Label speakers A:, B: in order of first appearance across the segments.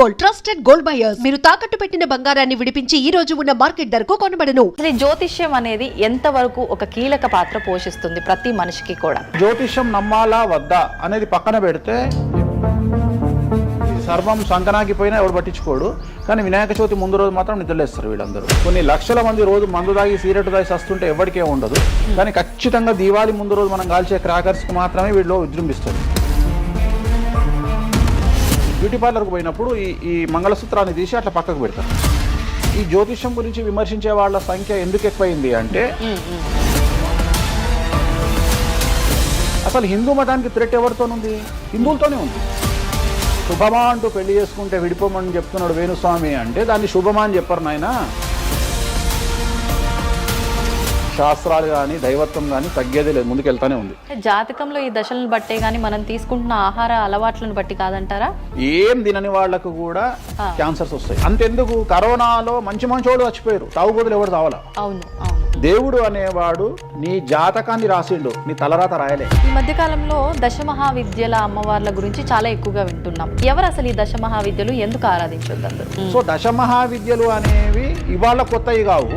A: Gold, trusted gold buyers. మీరు తాకట్టు పెట్టిన బంగారాన్ని విడిపించి ఈ రోజు ఉన్న మార్కెట్ ధరకు కొనబడను.
B: జ్యోతిష్యం అనేది ఎంతవరకు ఒక కీలక పాత్ర పోషిస్తుంది ప్రతి మనిషికి కూడా?
C: జ్యోతిష్యం నమ్మాలా వద్దా అనేది పక్కన పెడితే సర్వం సంకనాగిపోయినా ఎవడు పట్టించుకోడు. కానీ వినాయక చవితి ముందు రోజు మాత్రం నిద్రలేస్తారు వీళ్ళందరూ. కొన్ని లక్షల మంది రోజు మందు దాగి సిగరెట్ దాగి సస్తుంటే ఎవరికే ఉండదు. కానీ ఖచ్చితంగా దీవాళి ముందు రోజు మనం కాల్చే క్రాకర్స్కి మాత్రమే వీళ్ళు విజృంభిస్తుంది. బ్యూటీ పార్లర్కి పోయినప్పుడు ఈ మంగళసూత్రాన్ని తీసి అట్లా పక్కకు పెడతారు. ఈ జ్యోతిష్యం గురించి విమర్శించే వాళ్ళ సంఖ్య ఎందుకు ఎక్కువైంది అంటే, అసలు హిందూ మతానికి థ్రెట్ ఎవరితోనుంది? హిందువులతోనే ఉంది. శుభమా అంటూ పెళ్లి చేసుకుంటే విడిపోమని చెప్తున్నాడు వేణుస్వామి అంటే దాన్ని శుభమా అని చెప్పరు నాయన. శాస్త్రాలు కానీ దైవత్వం కానీ తగ్గేదే లేదు, ముందుకెళ్తానే ఉంది.
B: జాతకంలో ఈ దశలను బట్టే గానీ మనం తీసుకుంటున్న ఆహార అలవాట్లను బట్టి కాదంటారా?
C: ఏం తినని వాళ్లకు కూడా క్యాన్సర్స్ వస్తాయి. అంతెందుకు, కరోనాలో మంచి మంచోళ్ళు చచ్చిపోయారు, తాగుబోతులు ఎవరు తావాలా?
B: అవును అవును.
C: దేవుడు అనేవాడు నీ జాతకాన్ని రాసిండు, నీ తలరాత రాయలే.
B: ఈ మధ్య కాలంలో దశమహావిద్యల అమ్మవార్ల గురించి చాలా ఎక్కువగా వింటున్నాం. ఎవరు అసలు ఈ దశమహావిద్యలు, ఎందుకు ఆరాధించొద్దు అందరూ?
C: సో దశమహావిద్యలు అనేవి ఇవాళ కొత్తవి కావు.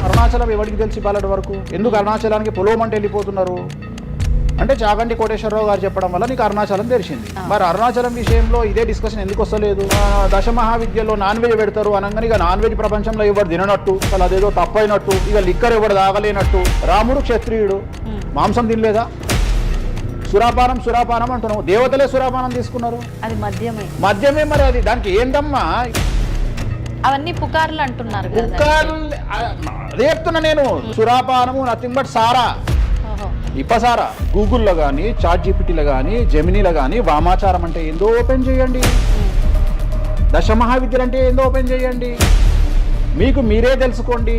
C: అరుణాచలం ఎవరికి తెలిసి బాలటి వరకు? ఎందుకు అరుణాచలానికి పొలోమంటే వెళ్ళిపోతున్నారు అంటే చాగంటి కోటేశ్వరరావు గారు చెప్పడం వల్ల నీకు అరుణాచలం తెలిసింది. మరి అరుణాచలం విషయంలో ఇదే డిస్కషన్ ఎందుకు వస్తలేదు? దశమహావిద్యలో నాన్ వెజ్ పెడతారు అనగానే ఇక నాన్ వెజ్ ప్రపంచంలో ఎవరు తిననట్టు, అసలు అదేదో తప్పైనట్టు, ఇక లిక్కర్ ఎవరు తాగలేనట్టు. రాముడు క్షత్రియుడు, మాంసం తినలేదా? సురాపానం అంటున్నావు. దేవతలే సురాపానం తీసుకున్నారు,
B: అది
C: మద్యమే. మరి అది దానికి ఏంటమ్మా?
B: అవన్నీ పుకార్లు అంటున్నారు.
C: పుకార్లు అదే చెప్తున్నా నేను. సురాపానము నథింగ్ బట్ సారా, ఇప్పసారా. గూగుల్లో కానీ, చాట్ జీపీటీలో కానీ, జెమినీలో కానీ వామాచారం అంటే ఏందో ఓపెన్ చేయండి, దశమహావిద్యలు అంటే ఏందో ఓపెన్ చేయండి. మీకు మీరే తెలుసుకోండి.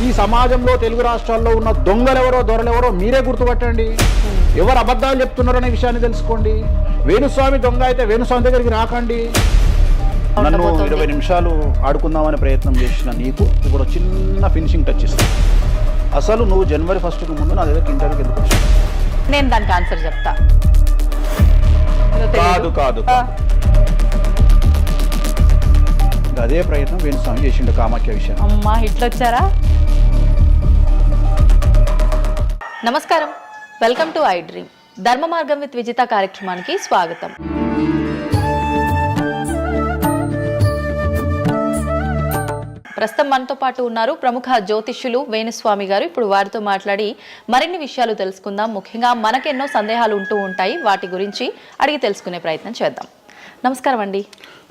C: ఈ సమాజంలో తెలుగు రాష్ట్రాల్లో ఉన్న దొంగలెవరో దొరలెవరో మీరే గుర్తుపట్టండి. ఎవరు అబద్ధాలు చెప్తున్నారు అనే విషయాన్ని తెలుసుకోండి. వేణుస్వామి దొంగ అయితే వేణుస్వామి దగ్గరికి రాకండి. నన్ను 20 నిమిషాలు ఆడుకుందామనే ప్రయత్నం చేసిన నీకు ఇప్పుడు చిన్న ఫినిషింగ్ టచ్ ఇస్తాను. అసలు నువ్వు జనవరి 1కు ముందు నా దగ్గర ఇంటర్వ్యూకి ఎందుకు వచ్చావు?
B: నేను దానికి ఆన్సర్ చెప్తా.
C: కాదు అదే ప్రయత్నం వేణుస్వామి చేసిండు కామాఖ్య విషయం.
B: అమ్మా ఇట్లొచ్చారా? నమస్కారం, వెల్కమ్ టు ఐ డ్రీమ్. ధర్మ మార్గం విత్ విజిత కార్యక్రమానికి స్వాగతం. ప్రస్తుతం మనతో పాటు ఉన్నారు ప్రముఖ జ్యోతిష్యులు వేణుస్వామి గారు. ఇప్పుడు వారితో మాట్లాడి మరిన్ని విషయాలు తెలుసుకుందాం. ముఖ్యంగా మనకెన్నో సందేహాలు ఉంటూ ఉంటాయి, వాటి గురించి అడిగి తెలుసుకునే ప్రయత్నం చేద్దాం. నమస్కారం అండి.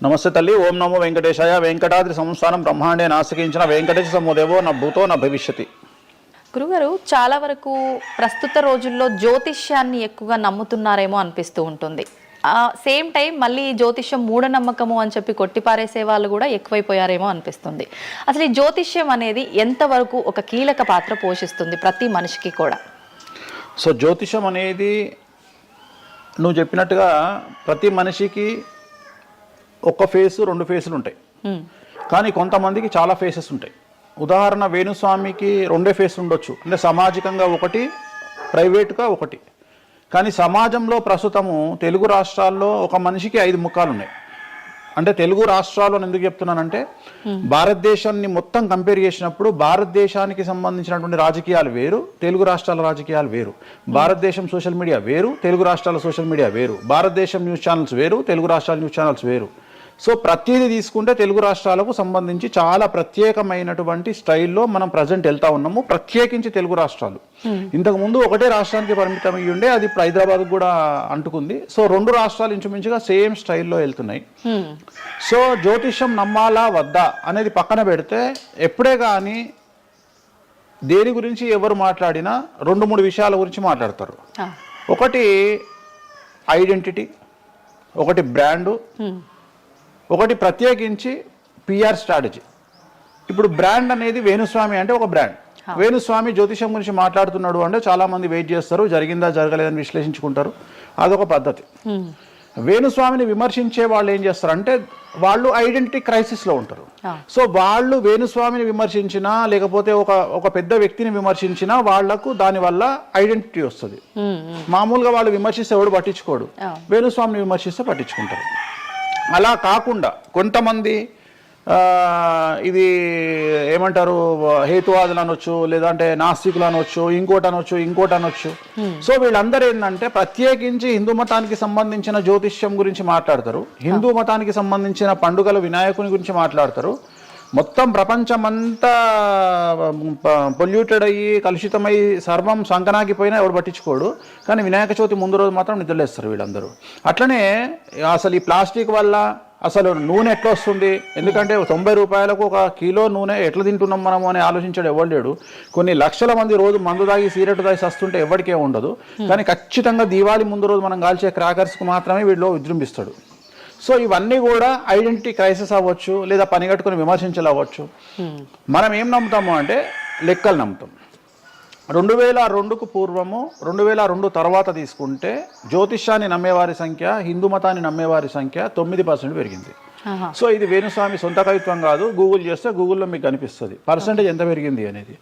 C: నమస్తే తల్లి. ఓం నమో వెంకటేశాయ. వెంకటాద్రి సంస్థానం బ్రహ్మాండే నాసికించిన వెంకటేశ సమోదేవో నా భూతో నా భవిష్యతి.
B: గురుగారు, చాలా వరకు ప్రస్తుత రోజుల్లో జ్యోతిష్యాన్ని ఎక్కువగా నమ్ముతున్నారేమో అనిపిస్తూ ఉంటుంది. సేమ్ టైం మళ్ళీ జ్యోతిష్యం మూఢనమ్మకము అని చెప్పి కొట్టిపారేసే వాళ్ళు కూడా ఎక్కువైపోయారేమో అనిపిస్తుంది. అసలు ఈ జ్యోతిష్యం అనేది ఎంతవరకు ఒక కీలక పాత్ర పోషిస్తుంది ప్రతి మనిషికి కూడా?
C: సో జ్యోతిషం అనేది నువ్వు చెప్పినట్టుగా ప్రతి మనిషికి ఒక ఫేసు 2 ఫేసులు ఉంటాయి, కానీ కొంతమందికి చాలా ఫేసెస్ ఉంటాయి. ఉదాహరణ వేణుస్వామికి 2 ఫేసులు ఉండొచ్చు. అంటే సామాజికంగా ఒకటి, ప్రైవేట్గా ఒకటి. కానీ సమాజంలో ప్రస్తుతము తెలుగు రాష్ట్రాల్లో ఒక మనిషికి 5 ముఖాలు ఉన్నాయి. అంటే తెలుగు రాష్ట్రాల్లో ఎందుకు చెప్తున్నానంటే, భారతదేశాన్ని మొత్తం కంపేర్ చేసినప్పుడు భారతదేశానికి సంబంధించినటువంటి రాజకీయాలు వేరు, తెలుగు రాష్ట్రాల రాజకీయాలు వేరు. భారతదేశం సోషల్ మీడియా వేరు, తెలుగు రాష్ట్రాల సోషల్ మీడియా వేరు. భారతదేశం న్యూస్ ఛానల్స్ వేరు, తెలుగు రాష్ట్రాల న్యూస్ ఛానల్స్ వేరు. సో ప్రతిదీ తీసుకుంటే తెలుగు రాష్ట్రాలకు సంబంధించి చాలా ప్రత్యేకమైనటువంటి స్టైల్లో మనం ప్రజెంట్ వెళ్తా ఉన్నాము. ప్రత్యేకించి తెలుగు రాష్ట్రాలు ఇంతకుముందు ఒకటే రాష్ట్రానికి పరిమితం అయ్యి ఉండే, అది ఇప్పుడు హైదరాబాద్కు కూడా అంటుకుంది. సో 2 రాష్ట్రాలు ఇంచుమించుగా సేమ్ స్టైల్లో వెళ్తున్నాయి. సో జ్యోతిష్యం నమ్మాలా వద్దా అనేది పక్కన పెడితే, ఎప్పుడే కానీ దేని గురించి ఎవరు మాట్లాడినా 2-3 విషయాల గురించి మాట్లాడతారు. ఒకటి ఐడెంటిటీ, ఒకటి బ్రాండు, ఒకటి ప్రత్యేకించి పిఆర్ స్ట్రాటజీ. ఇప్పుడు బ్రాండ్ అనేది వేణుస్వామి అంటే ఒక బ్రాండ్. వేణుస్వామి జ్యోతిషం గురించి మాట్లాడుతున్నాడు అంటే చాలా మంది వెయిట్ చేస్తారు, జరిగిందా జరగలేదని విశ్లేషించుకుంటారు. అదొక పద్ధతి. వేణుస్వామిని విమర్శించే వాళ్ళు ఏం చేస్తారంటే వాళ్ళు ఐడెంటిటీ క్రైసిస్లో ఉంటారు. సో వాళ్ళు వేణుస్వామిని విమర్శించినా లేకపోతే ఒక పెద్ద వ్యక్తిని విమర్శించినా వాళ్లకు దానివల్ల ఐడెంటిటీ వస్తుంది. మామూలుగా వాళ్ళు విమర్శిస్తే ఎవడు పట్టించుకోడు, వేణుస్వామిని విమర్శిస్తే పట్టించుకుంటారు. అలా కాకుండా కొంతమంది ఇది ఏమంటారు హేతువాదులు అనొచ్చు, లేదంటే నాస్తికులు అనొచ్చు, ఇంకోటి అనొచ్చు. సో వీళ్ళందరూ ఏంటంటే ప్రత్యేకించి హిందూ మతానికి సంబంధించిన జ్యోతిష్యం గురించి మాట్లాడతారు, హిందూ మతానికి సంబంధించిన పండుగల వినాయకుని గురించి మాట్లాడతారు. మొత్తం ప్రపంచమంతా పొల్యూటెడ్ అయ్యి కలుషితమై సర్వం సంకనాగిపోయినా ఎవడు పట్టించుకోడు, కానీ వినాయక చవితి ముందు రోజు మాత్రం నిద్రలేస్తారు వీళ్ళందరూ. అట్లనే అసలు ఈ ప్లాస్టిక్ వల్ల అసలు నూనె ఎట్లా వస్తుంది, ఎందుకంటే 90 రూపాయలకు 1 కిలో నూనె ఎట్లా తింటున్నాం మనము అని ఆలోచించాడు ఎవరు లేడు. కొన్ని లక్షల మంది రోజు మందు తాగి సిగరెట్ తాగి సస్తుంటే ఎవరికే ఉండదు, కానీ ఖచ్చితంగా దీవాళి ముందు రోజు మనం కాల్చే క్రాకర్స్కి మాత్రమే వీళ్ళు విజృంభిస్తాడు. సో ఇవన్నీ కూడా ఐడెంటిటీ క్రైసిస్ అవ్వచ్చు, లేదా పని కట్టుకుని విమర్శించలు అవ్వచ్చు. మనం ఏం నమ్ముతాము అంటే లెక్కలు నమ్ముతాం. 2002కు పూర్వము 2002 తర్వాత తీసుకుంటే జ్యోతిష్యాన్ని నమ్మేవారి సంఖ్య, హిందూ మతాన్ని నమ్మేవారి సంఖ్య 9% పెరిగింది. సో ఇది వేణుస్వామి సొంత కవిత్వం కాదు, గూగుల్ చేస్తే గూగుల్లో మీకు కనిపిస్తుంది పర్సెంటేజ్ ఎంత పెరిగింది అనేది.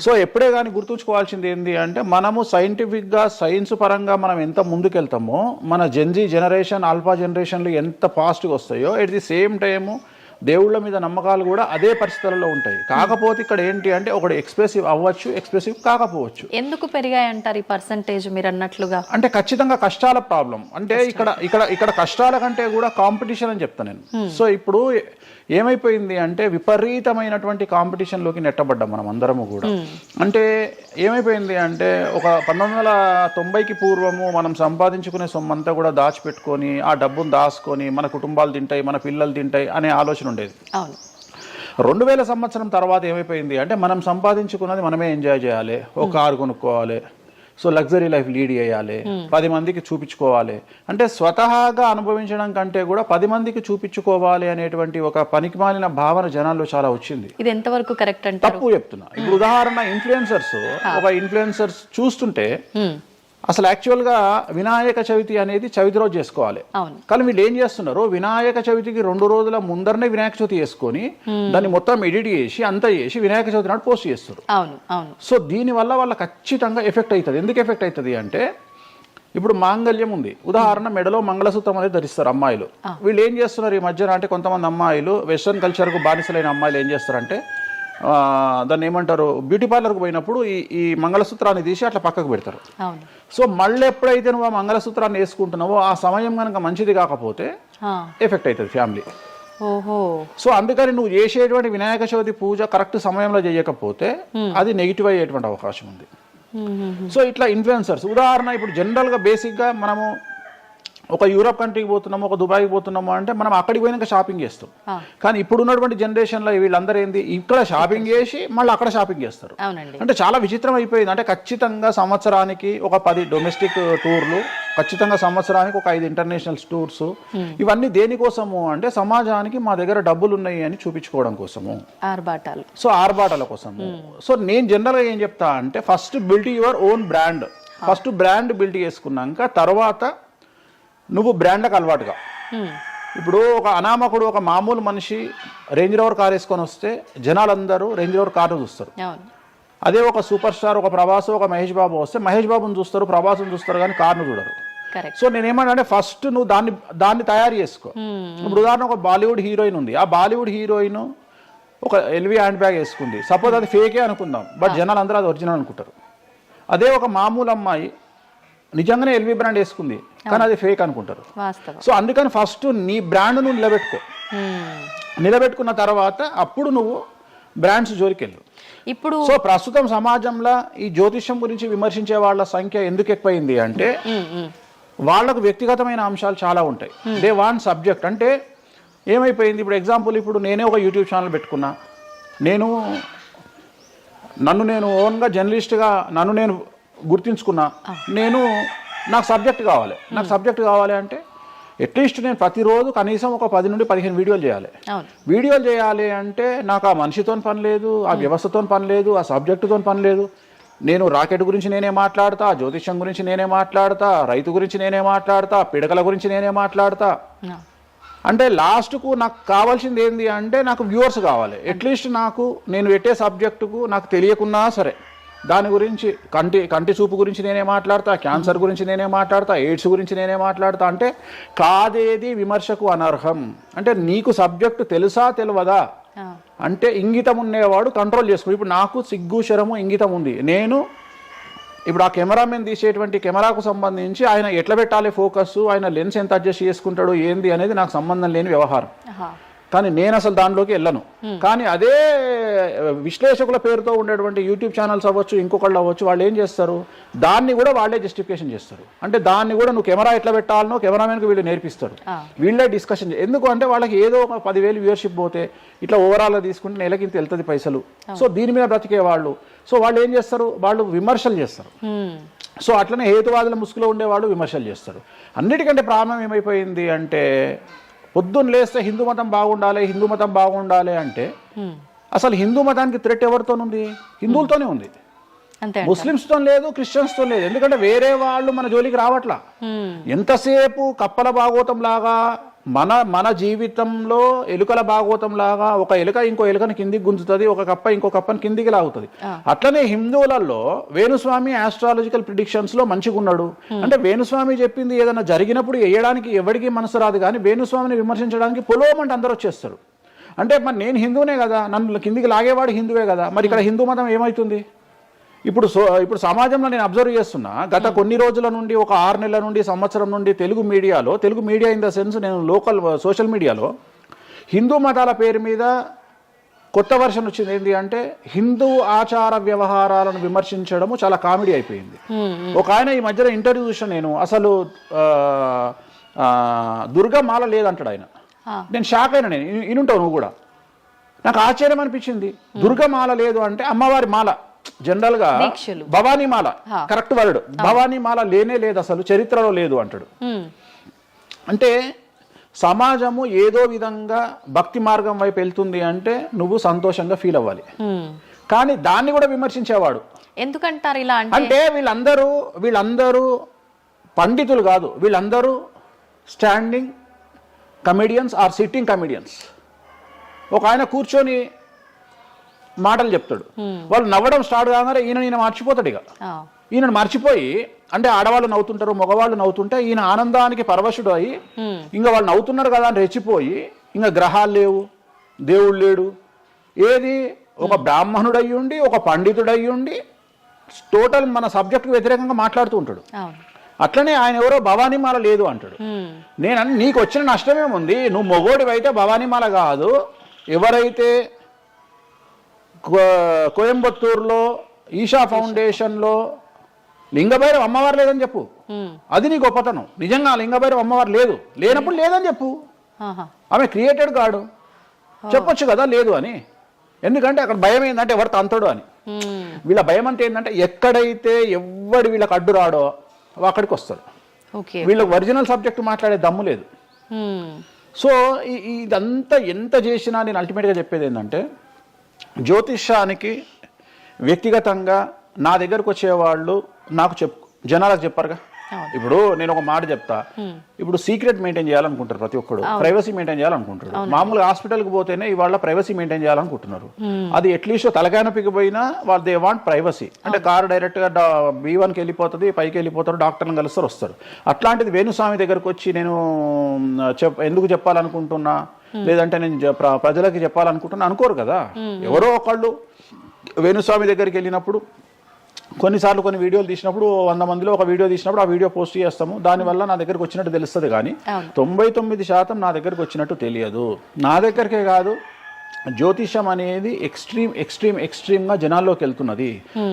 C: సో ఎప్పుడే కానీ గుర్తుంచుకోవాల్సింది ఏంటి అంటే మనము సైంటిఫిక్గా సైన్స్ పరంగా మనం ఎంత ముందుకెళ్తామో మన జెన్జీ జనరేషన్ ఆల్ఫా జనరేషన్లు ఎంత ఫాస్ట్గా వస్తాయో ఎట్ ది సేమ్ టైము దేవుళ్ళ మీద నమ్మకాలు కూడా అదే పరిస్థితులలో ఉంటాయి. కాకపోతే ఇక్కడ ఏంటి అంటే ఒకటి ఎక్స్ప్రెసివ్ అవ్వచ్చు, ఎక్స్ప్రెసివ్ కాకపోవచ్చు.
B: ఎందుకు పెరిగాయి అంటారు ఈ పర్సంటేజ్ మీరు అన్నట్లుగా?
C: అంటే ఖచ్చితంగా కష్టాల ప్రాబ్లం. అంటే ఇక్కడ కష్టాల కంటే కూడా కాంపిటీషన్ అని చెప్తాను నేను. సో ఇప్పుడు ఏమైపోయింది అంటే విపరీతమైనటువంటి కాంపిటీషన్లోకి నెట్టబడ్డాం మనం అందరము కూడా. అంటే ఏమైపోయింది అంటే ఒక 1990కి పూర్వము మనం సంపాదించుకునే సొమ్మంతా కూడా దాచిపెట్టుకొని ఆ డబ్బును దాచుకొని మన కుటుంబాలు తింటాయి, మన పిల్లలు తింటాయి అనే ఆలోచన ఉండేది. 2000 సంవత్సరం తర్వాత ఏమైపోయింది అంటే మనం సంపాదించుకున్నది మనమే ఎంజాయ్ చేయాలి, ఒక కారు కొనుక్కోవాలి, సో లగ్జరీ లైఫ్ లీడ్ చేయాలి, 10 మందికి చూపించుకోవాలి. అంటే స్వతహాగా అనుభవించడం కంటే కూడా 10 మందికి చూపించుకోవాలి అనేటువంటి ఒక పనికిమాలిన భావన జనాల్లో చాలా వచ్చింది.
B: ఇది ఎంతవరకు కరెక్ట్ అంటే?
C: తప్పు చెప్తున్నా. ఇప్పుడు ఉదాహరణ ఇన్ఫ్లుయెన్సర్స్ చూస్తుంటే అసలు యాక్చువల్గా వినాయక చవితి అనేది చవితి రోజు చేసుకోవాలి, కానీ వీళ్ళు ఏం చేస్తున్నారు వినాయక చవితికి 2 రోజుల ముందరనే వినాయక చవితి చేసుకొని దాన్ని మొత్తం ఎడిట్ చేసి అంతా చేసి వినాయక చవితి నాడు పోస్ట్ చేస్తారు. సో దీనివల్ల వాళ్ళ ఖచ్చితంగా ఎఫెక్ట్ అవుతుంది. ఎందుకు ఎఫెక్ట్ అవుతుంది అంటే ఇప్పుడు మాంగళ్యం ఉంది, ఉదాహరణ మెడలో మంగళసూత్రం అనేది ధరిస్తారు అమ్మాయిలు. వీళ్ళు ఏం చేస్తున్నారు ఈ మధ్యన అంటే కొంతమంది అమ్మాయిలు వెస్ట్రన్ కల్చర్కు బానిసలైన అమ్మాయిలు ఏం చేస్తారంటే దాన్ని ఏమంటారు బ్యూటీ పార్లర్కి పోయినప్పుడు ఈ మంగళసూత్రాన్ని తీసి అట్లా పక్కకు పెడతారు. సో మళ్ళీ ఎప్పుడైతే నువ్వు ఆ మంగళసూత్రాన్ని వేసుకుంటున్నావో ఆ సమయం కనుక మంచిది కాకపోతే ఎఫెక్ట్ అవుతుంది ఫ్యామిలీ. సో అందుకని నువ్వు చేసేటువంటి వినాయక చవితి పూజ కరెక్ట్ సమయంలో చేయకపోతే అది నెగిటివ్ అయ్యేటువంటి అవకాశం ఉంది. సో ఇట్లా ఇన్ఫ్లుయెన్సర్స్ ఉదాహరణ ఇప్పుడు జనరల్గా బేసిక్గా మనము ఒక యూరోప్ కంట్రీకి పోతున్నాము, ఒక దుబాయ్కి పోతున్నాము అంటే మనం అక్కడికి పోయినాక షాపింగ్ చేస్తాం. కానీ ఇప్పుడు ఉన్నటువంటి జనరేషన్లో వీళ్ళందరూ ఏంది ఇక్కడ షాపింగ్ చేసి మళ్ళీ అక్కడ షాపింగ్ చేస్తారు. అంటే చాలా విచిత్రం అయిపోయింది. అంటే ఖచ్చితంగా సంవత్సరానికి ఒక 10 డొమెస్టిక్ టూర్లు, ఖచ్చితంగా సంవత్సరానికి ఒక 5 ఇంటర్నేషనల్ టూర్స్. ఇవన్నీ దేనికోసము అంటే సమాజానికి మా దగ్గర డబ్బులు ఉన్నాయి అని చూపించుకోవడం కోసము, సో ఆర్భాటాల కోసము. సో నేను జనరల్గా ఏం చెప్తా అంటే first build your own brand. First brand build చేసుకున్నాక తర్వాత నువ్వు బ్రాండ్కి అలవాటుగా. ఇప్పుడు ఒక అనామకుడు ఒక మామూలు మనిషి రేంజ్ రోవర్ కార్ వేసుకొని వస్తే జనాలందరూ రేంజ్ రోవర్ కార్ను చూస్తారు. అదే ఒక సూపర్ స్టార్ ఒక ప్రభాస్ ఒక మహేష్ బాబు వస్తే మహేష్ బాబుని చూస్తారు, ప్రభాస్ని చూస్తారు, కానీ కార్ను చూడరు. సో నేనేమంటే ఫస్ట్ నువ్వు దాన్ని తయారు చేసుకో. ఇప్పుడు ఉదాహరణ ఒక బాలీవుడ్ హీరోయిన్ ఉంది, ఆ బాలీవుడ్ హీరోయిన్ ఒక ఎల్వి హ్యాండ్ బ్యాగ్ వేసుకుంది, సపోజ్ అది ఫేకే అనుకుందాం, బట్ జనాలు అందరూ అది ఒరిజినల్ అనుకుంటారు. అదే ఒక మామూలు అమ్మాయి నిజంగానే ఎల్వి బ్రాండ్ వేసుకుంది, కానీ అది ఫేక్ అనుకుంటారు. సో అందుకని ఫస్ట్ నీ బ్రాండ్ నువ్వు నిలబెట్టుకున్న తర్వాత అప్పుడు నువ్వు బ్రాండ్స్ జోలికి వెళ్ళు. ఇప్పుడు సో ప్రస్తుతం సమాజంలో ఈ జ్యోతిష్యం గురించి విమర్శించే వాళ్ళ సంఖ్య ఎందుకు ఎక్కువైంది అంటే వాళ్ళకు వ్యక్తిగతమైన అంశాలు చాలా ఉంటాయి. They want subject. అంటే ఏమైపోయింది ఇప్పుడు ఎగ్జాంపుల్ ఇప్పుడు నేనే ఒక యూట్యూబ్ ఛానల్ పెట్టుకున్నా, నన్ను నేను ఓన్గా జర్నలిస్ట్గా నన్ను నేను గుర్తించుకున్నా, నాకు సబ్జెక్ట్ కావాలి అంటే అట్లీస్ట్ నేను ప్రతిరోజు కనీసం ఒక 10 నుండి 15 వీడియోలు చేయాలి అంటే నాకు ఆ మనిషితో పని లేదు, ఆ వ్యవస్థతో పని లేదు, ఆ సబ్జెక్టుతో పని లేదు. నేను రాకెట్ గురించి నేనే మాట్లాడతా, జ్యోతిష్యం గురించి నేనే మాట్లాడతా, రైతు గురించి నేనే మాట్లాడతా, పిడకల గురించి నేనే మాట్లాడతా. అంటే లాస్ట్కు నాకు కావాల్సింది ఏంది అంటే నాకు వ్యూవర్స్ కావాలి. అట్లీస్ట్ నాకు నేను పెట్టే సబ్జెక్టుకు నాకు తెలియకున్నా సరే దాని గురించి కంటి చూపు గురించి నేనే మాట్లాడతా, క్యాన్సర్ గురించి నేనే మాట్లాడతా, ఎయిడ్స్ గురించి నేనే మాట్లాడతా. అంటే కాదేది విమర్శకు అనర్హం. అంటే నీకు సబ్జెక్టు తెలుసా తెలియదా అంటే ఇంగితం ఉండేవాడు కంట్రోల్ చేసుకో. ఇప్పుడు నాకు సిగ్గు శరము ఇంగితం ఉంది. నేను ఇప్పుడు ఆ కెమెరామెన్ తీసేటువంటి కెమెరాకు సంబంధించి ఆయన ఎట్లా పెట్టాలి ఫోకస్, ఆయన లెన్స్ ఎంత అడ్జస్ట్ చేసుకుంటాడు ఏంది అనేది నాకు సంబంధం లేని వ్యవహారం. కానీ నేను అసలు దానిలోకి వెళ్ళను. కానీ అదే విశ్లేషకుల పేరుతో ఉండేటువంటి యూట్యూబ్ ఛానల్స్ అవ్వచ్చు, ఇంకొకళ్ళు అవ్వచ్చు, వాళ్ళు ఏం చేస్తారు, దాన్ని కూడా వాళ్ళే జస్టిఫికేషన్ చేస్తారు. అంటే దాన్ని కూడా నువ్వు కెమెరా ఎట్లా పెట్టాలనో కెమెరామెన్కి వీళ్ళు నేర్పిస్తారు, వీళ్ళే డిస్కషన్. ఎందుకు అంటే వాళ్ళకి ఏదో ఒక 10,000 వ్యూవర్షిప్ పోతే ఇట్లా ఓవరాల్గా తీసుకుంటే నెలకింత వెళ్తుంది పైసలు. సో దీని మీద బ్రతికే వాళ్ళు, సో వాళ్ళు ఏం చేస్తారు, వాళ్ళు విమర్శలు చేస్తారు. సో అట్లనే హేతువాదుల ముసుగులో ఉండేవాళ్ళు విమర్శలు చేస్తారు. అన్నిటికంటే ప్రాబ్లం ఏమైపోయింది అంటే పొద్దున్న లేస్తే హిందూ మతం బాగుండాలి, హిందూ మతం బాగుండాలి అంటే అసలు హిందూ మతానికి థ్రెట్ ఎవరితోనుంది? హిందువులతోనే ఉంది. ముస్లిమ్స్తో లేదు, క్రిస్టియన్స్తో లేదు. ఎందుకంటే వేరే వాళ్ళు మన జోలికి రావట్లా. ఎంతసేపు కప్పల భాగవతం లాగా మన జీవితంలో ఎలుకల భాగవతం లాగా ఒక ఎలుక ఇంకో ఎలుకని కిందికి గుంజుతుంది, ఒక కప్ప ఇంకో కప్పని కిందికి లాగుతుంది. అట్లనే హిందువులలో వేణుస్వామి ఆస్ట్రాలజికల్ ప్రిడిక్షన్స్ లో మంచిగా ఉన్నాడు. అంటే వేణుస్వామి చెప్పింది ఏదైనా జరిగినప్పుడు వేయడానికి ఎవరికి మనసు రాదు, కానీ వేణుస్వామిని విమర్శించడానికి పొలవమంటే అందరూ వచ్చేస్తారు. అంటే మరి నేను హిందువునే కదా, నన్ను కిందికి లాగేవాడు హిందువే కదా, మరి ఇక్కడ హిందూ మతం ఏమవుతుంది? ఇప్పుడు సమాజంలో నేను అబ్జర్వ్ చేస్తున్నా, గత కొన్ని రోజుల నుండి, ఒక 6 నెలల నుండి, సంవత్సరం నుండి Telugu media in the sense నేను లోకల్ సోషల్ మీడియాలో హిందూ మతాల పేరు మీద కొత్త వర్షన్ వచ్చింది. ఏంటి అంటే హిందూ ఆచార వ్యవహారాలను విమర్శించడము చాలా కామెడీ అయిపోయింది. ఒక ఆయన ఈ మధ్యన ఇంటర్వ్యూ చూసాను నేను, అసలు దుర్గమాల లేదంటాడు ఆయన. నేను షాక్ అయినా, నేను ఇనుంటావు నువ్వు కూడా. నాకు ఆశ్చర్యం అనిపించింది. దుర్గమాల లేదు అంటే అమ్మవారి మాల, జనరల్ గా భవానీ మాల కరెక్ట్ వర్డ్, భవానీ మాల లేనే లేదు, అసలు చరిత్రలో లేదు అంటాడు. అంటే సమాజము ఏదో విధంగా భక్తి మార్గం వైపు వెళ్తుంది అంటే నువ్వు సంతోషంగా ఫీల్ అవ్వాలి. కానీ దాన్ని కూడా విమర్శించేవాడు
B: ఎందుకంటారు ఇలా
C: అంటే వీళ్ళందరూ పండితులు కాదు, వీళ్ళందరూ standing comedians or sitting comedians. ఒక ఆయన కూర్చొని మాటలు చెప్తాడు, వాళ్ళు నవ్వడం స్టార్ట్ కాగానే ఈయన మర్చిపోతాడు. ఇక ఈయనను మర్చిపోయి, అంటే ఆడవాళ్ళు నవ్వుతుంటారు, మగవాళ్ళు నవ్వుతుంటే ఈయన ఆనందానికి పరవశుడు అయ్యి ఇంకా వాళ్ళు నవ్వుతున్నారు కదా అని రెచ్చిపోయి ఇంకా గ్రహాలు లేవు, దేవుడు లేడు, ఏది ఒక బ్రాహ్మణుడు అయ్యుండి ఒక పండితుడు అయ్యుండి టోటల్ మన సబ్జెక్టుకు వ్యతిరేకంగా మాట్లాడుతూ ఉంటాడు. అట్లనే ఆయన ఎవరో భవానీమాల లేదు అంటాడు. నేను నీకు వచ్చిన నష్టమేముంది, నువ్వు మొగోడివి అయితే భవానీమాల కాదు, ఎవరైతే కోయంబత్తూరులో ఈషా ఫౌండేషన్లో లింగభైరవ అమ్మవారు లేదని చెప్పు, అది నీ గొప్పతనం. నిజంగా లింగభైరవ అమ్మవారు లేనప్పుడు లేదని చెప్పు, ఆమె క్రియేటెడ్ కాడు, చెప్పొచ్చు కదా లేదు అని. ఎందుకంటే అక్కడ భయం ఏంటంటే ఎవరు తంతడు అని. వీళ్ళ భయం అంటే ఏంటంటే ఎక్కడైతే ఎవడు వీళ్ళకి అడ్డు రాడో అక్కడికి వస్తాడు. వీళ్ళకి ఒరిజినల్ సబ్జెక్ట్ మాట్లాడే దమ్ము లేదు. సో ఇదంతా ఎంత చేసినా నేను అల్టిమేట్గా చెప్పేది ఏంటంటే, జ్యోతిష్యానికి వ్యక్తిగతంగా నా దగ్గరకు వచ్చేవాళ్ళు నాకు జనాలకు చెప్పారుగా. ఇప్పుడు నేను ఒక మాట చెప్తా, ఇప్పుడు సీక్రెట్ మెయింటైన్ చేయాలనుకుంటారు ప్రతి ఒక్కడు, ప్రైవసీ మెయింటైన్ చేయాలనుకుంటారు. మామూలుగా హాస్పిటల్కి పోతేనే ఇవాళ ప్రైవసీ మెయింటైన్ చేయాలనుకుంటున్నారు. అది అట్లీస్ట్ తలకాయనొప్పికి పోయినా వాళ్ళు దే వాంట్ ప్రైవసీ. అంటే కారు డైరెక్ట్గా B1కి వెళ్ళిపోతుంది, పైకి వెళ్ళిపోతారు, డాక్టర్ని కలుస్తారు, వస్తారు. అట్లాంటిది వేణుస్వామి దగ్గరకు వచ్చి నేను ఎందుకు చెప్పాలనుకుంటున్నా, లేదంటే నేను ప్రజలకి చెప్పాలనుకుంటున్నా అనుకోరు కదా. ఎవరో ఒకళ్ళు వేణుస్వామి దగ్గరికి వెళ్ళినప్పుడు కొన్నిసార్లు కొన్ని వీడియోలు తీసినప్పుడు 100 మందిలో ఒక వీడియో తీసినప్పుడు ఆ వీడియో పోస్ట్ చేస్తాము, దానివల్ల నా దగ్గరకు వచ్చినట్టు తెలుస్తుంది. కానీ 99% నా దగ్గరకు వచ్చినట్టు తెలియదు. నా దగ్గరికే కాదు, జ్యోతిషం అనేది ఎక్స్ట్రీమ్గా జనాల్లోకి వెళ్తున్నది.